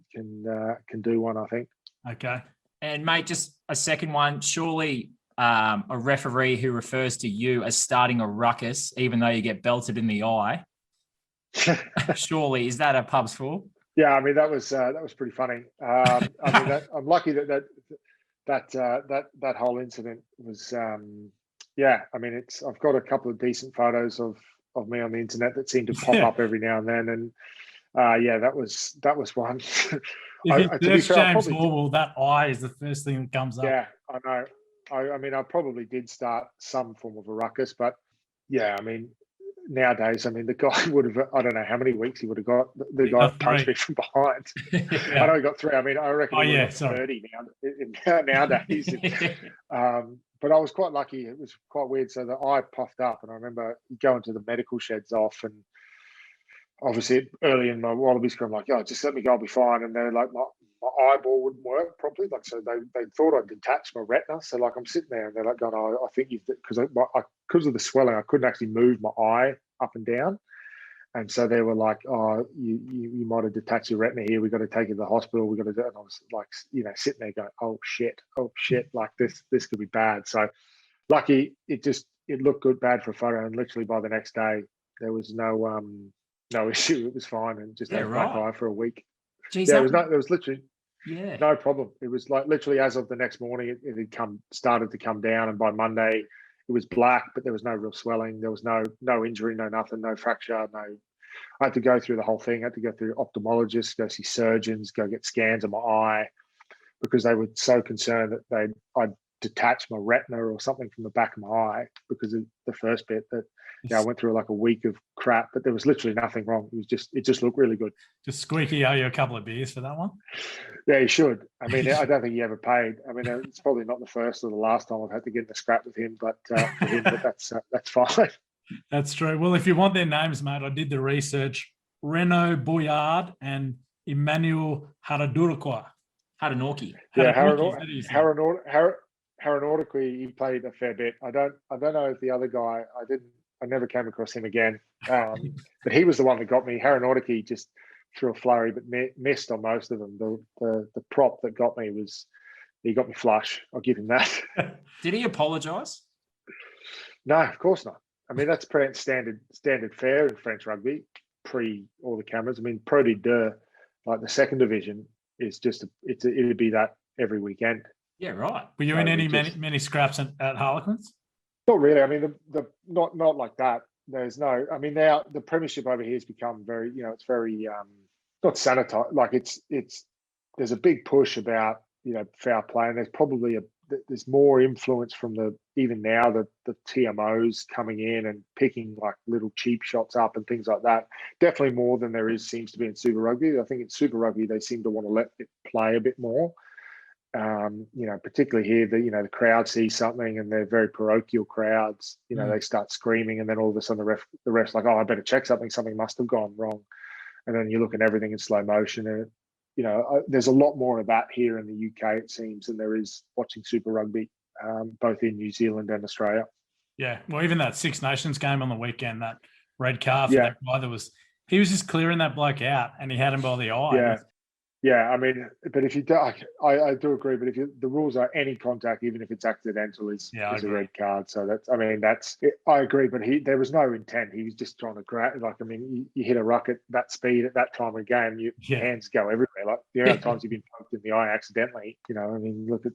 do one, I think. Okay. And mate, just a second one. Surely a referee who refers to you as starting a ruckus, even though you get belted in the eye. Surely, is that a Pubs Full? Yeah, I mean that was pretty funny. I mean, I'm lucky that whole incident was. Yeah, I mean I've got a couple of decent photos of me on the internet that seem to pop up every now and then, and that was one. If you search James Horwill, that eye is the first thing that comes up. Yeah, I know. I mean, I probably did start some form of a ruckus, but yeah, I mean, nowadays, I mean, the guy would have, I don't know how many weeks he would have got. The guy punched me from behind. Yeah. I know he got 3. I mean, I reckon he got 30 nowadays. But I was quite lucky. It was quite weird. So the eye puffed up, and I remember going to the medical sheds off, and obviously early in my Wallabies career, I'm like, just let me go, I'll be fine. And they're like, my eyeball wouldn't work properly. Like, so they thought I'd detached my retina. So like, I'm sitting there and they're like going, I think you've, because of the swelling, I couldn't actually move my eye up and down. And so they were like, you might have detached your retina here. We got to take you to the hospital. We got to do it. And I was like, sitting there going, oh shit. Like this could be bad. So lucky it looked good, bad for a photo. And literally by the next day, there was no issue. It was fine, and just had a black eye for a week. Jeez, there was literally no problem. It was like literally as of the next morning, it had started to come down, and by Monday, it was black, but there was no real swelling. There was no injury, no nothing, no fracture, no. I had to go through the whole thing. I had to go through ophthalmologists, go see surgeons, go get scans of my eye, because they were so concerned that I'd detach my retina or something from the back of my eye because of the first bit. That I went through like a week of crap, but there was literally nothing wrong. It just looked really good. Just Squeaky owe you a couple of beers for that one. Yeah, you should. I mean, I don't think he ever paid. I mean, it's probably not the first or the last time I've had to get in a scrap with him, but that's fine. That's true. Well, if you want their names, mate, I did the research. Renaud Boyard and Emmanuel Haradurakwa. Haranorki. Yeah, Haranorki, he played a fair bit. I don't know if the other guy, I never came across him again. But he was the one that got me. Haranorki just threw a flurry, but missed on most of them. The prop that got me he got me flush. I'll give him that. Did he apologise? No, of course not. I mean, that's pretty standard fare in French rugby, pre all the cameras. I mean, Pro D2, like the second division, is just it'd be that every weekend. Yeah, right. Were you in many scraps at Harlequins? Not really. I mean, not like that. There's no. I mean, now the premiership over here has become very. It's very not sanitized. Like it's. There's a big push about foul play, and there's probably there's more influence from the TMOs coming in and picking like little cheap shots up and things like that. Definitely more than seems to be in Super Rugby. I think in Super Rugby they seem to want to let it play a bit more. Particularly here, the crowd sees something and they're very parochial crowds. They start screaming, and then all of a sudden the ref's like, oh, I better check something. Something must have gone wrong. And then you look at everything in slow motion, and there's a lot more of that here in the UK, it seems, than there is watching Super Rugby, both in New Zealand and Australia. Yeah, well, even that Six Nations game on the weekend, that red card for that guy he was just clearing that bloke out, and he had him by the eye. Yeah, I mean, but if you do, I do agree. But the rules are any contact, even if it's accidental, is a red card. So I agree. But there was no intent. He was just trying to grab. Like, I mean, you hit a ruck at that speed at that time of game, your hands go everywhere. Like the amount of times you've been poked in the eye accidentally. I mean, look at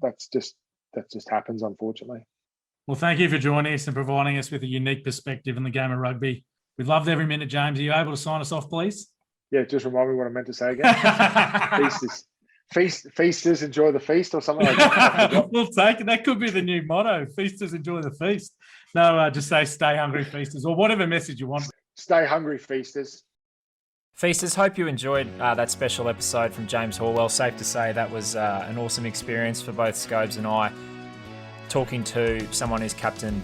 that just happens, unfortunately. Well, thank you for joining us and providing us with a unique perspective in the game of rugby. We've loved every minute, James. Are you able to sign us off, please? Yeah, just remind me what I meant to say again. Feasters enjoy the feast, or something like that. We'll take it. That could be the new motto. Feasters enjoy the feast. No, just say stay hungry, feasters, or whatever message you want. Stay hungry, feasters. Feasters, hope you enjoyed that special episode from James Horwill. Safe to say that was an awesome experience for both Scobes and I, talking to someone who's captained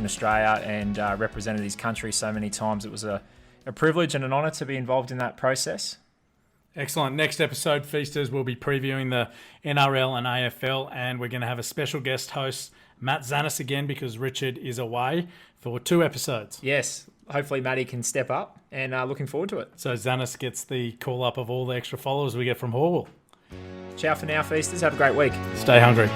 Australia and represented his country so many times. It was a privilege and an honour to be involved in that process. Excellent. Next episode, Feasters, will be previewing the NRL and AFL, and we're going to have a special guest host, Matt Zanis, again, because Richard is away for 2 episodes. Yes. Hopefully Matty can step up, and looking forward to it. So Zanis gets the call up of all the extra followers we get from Horwill. Ciao for now, Feasters. Have a great week. Stay hungry.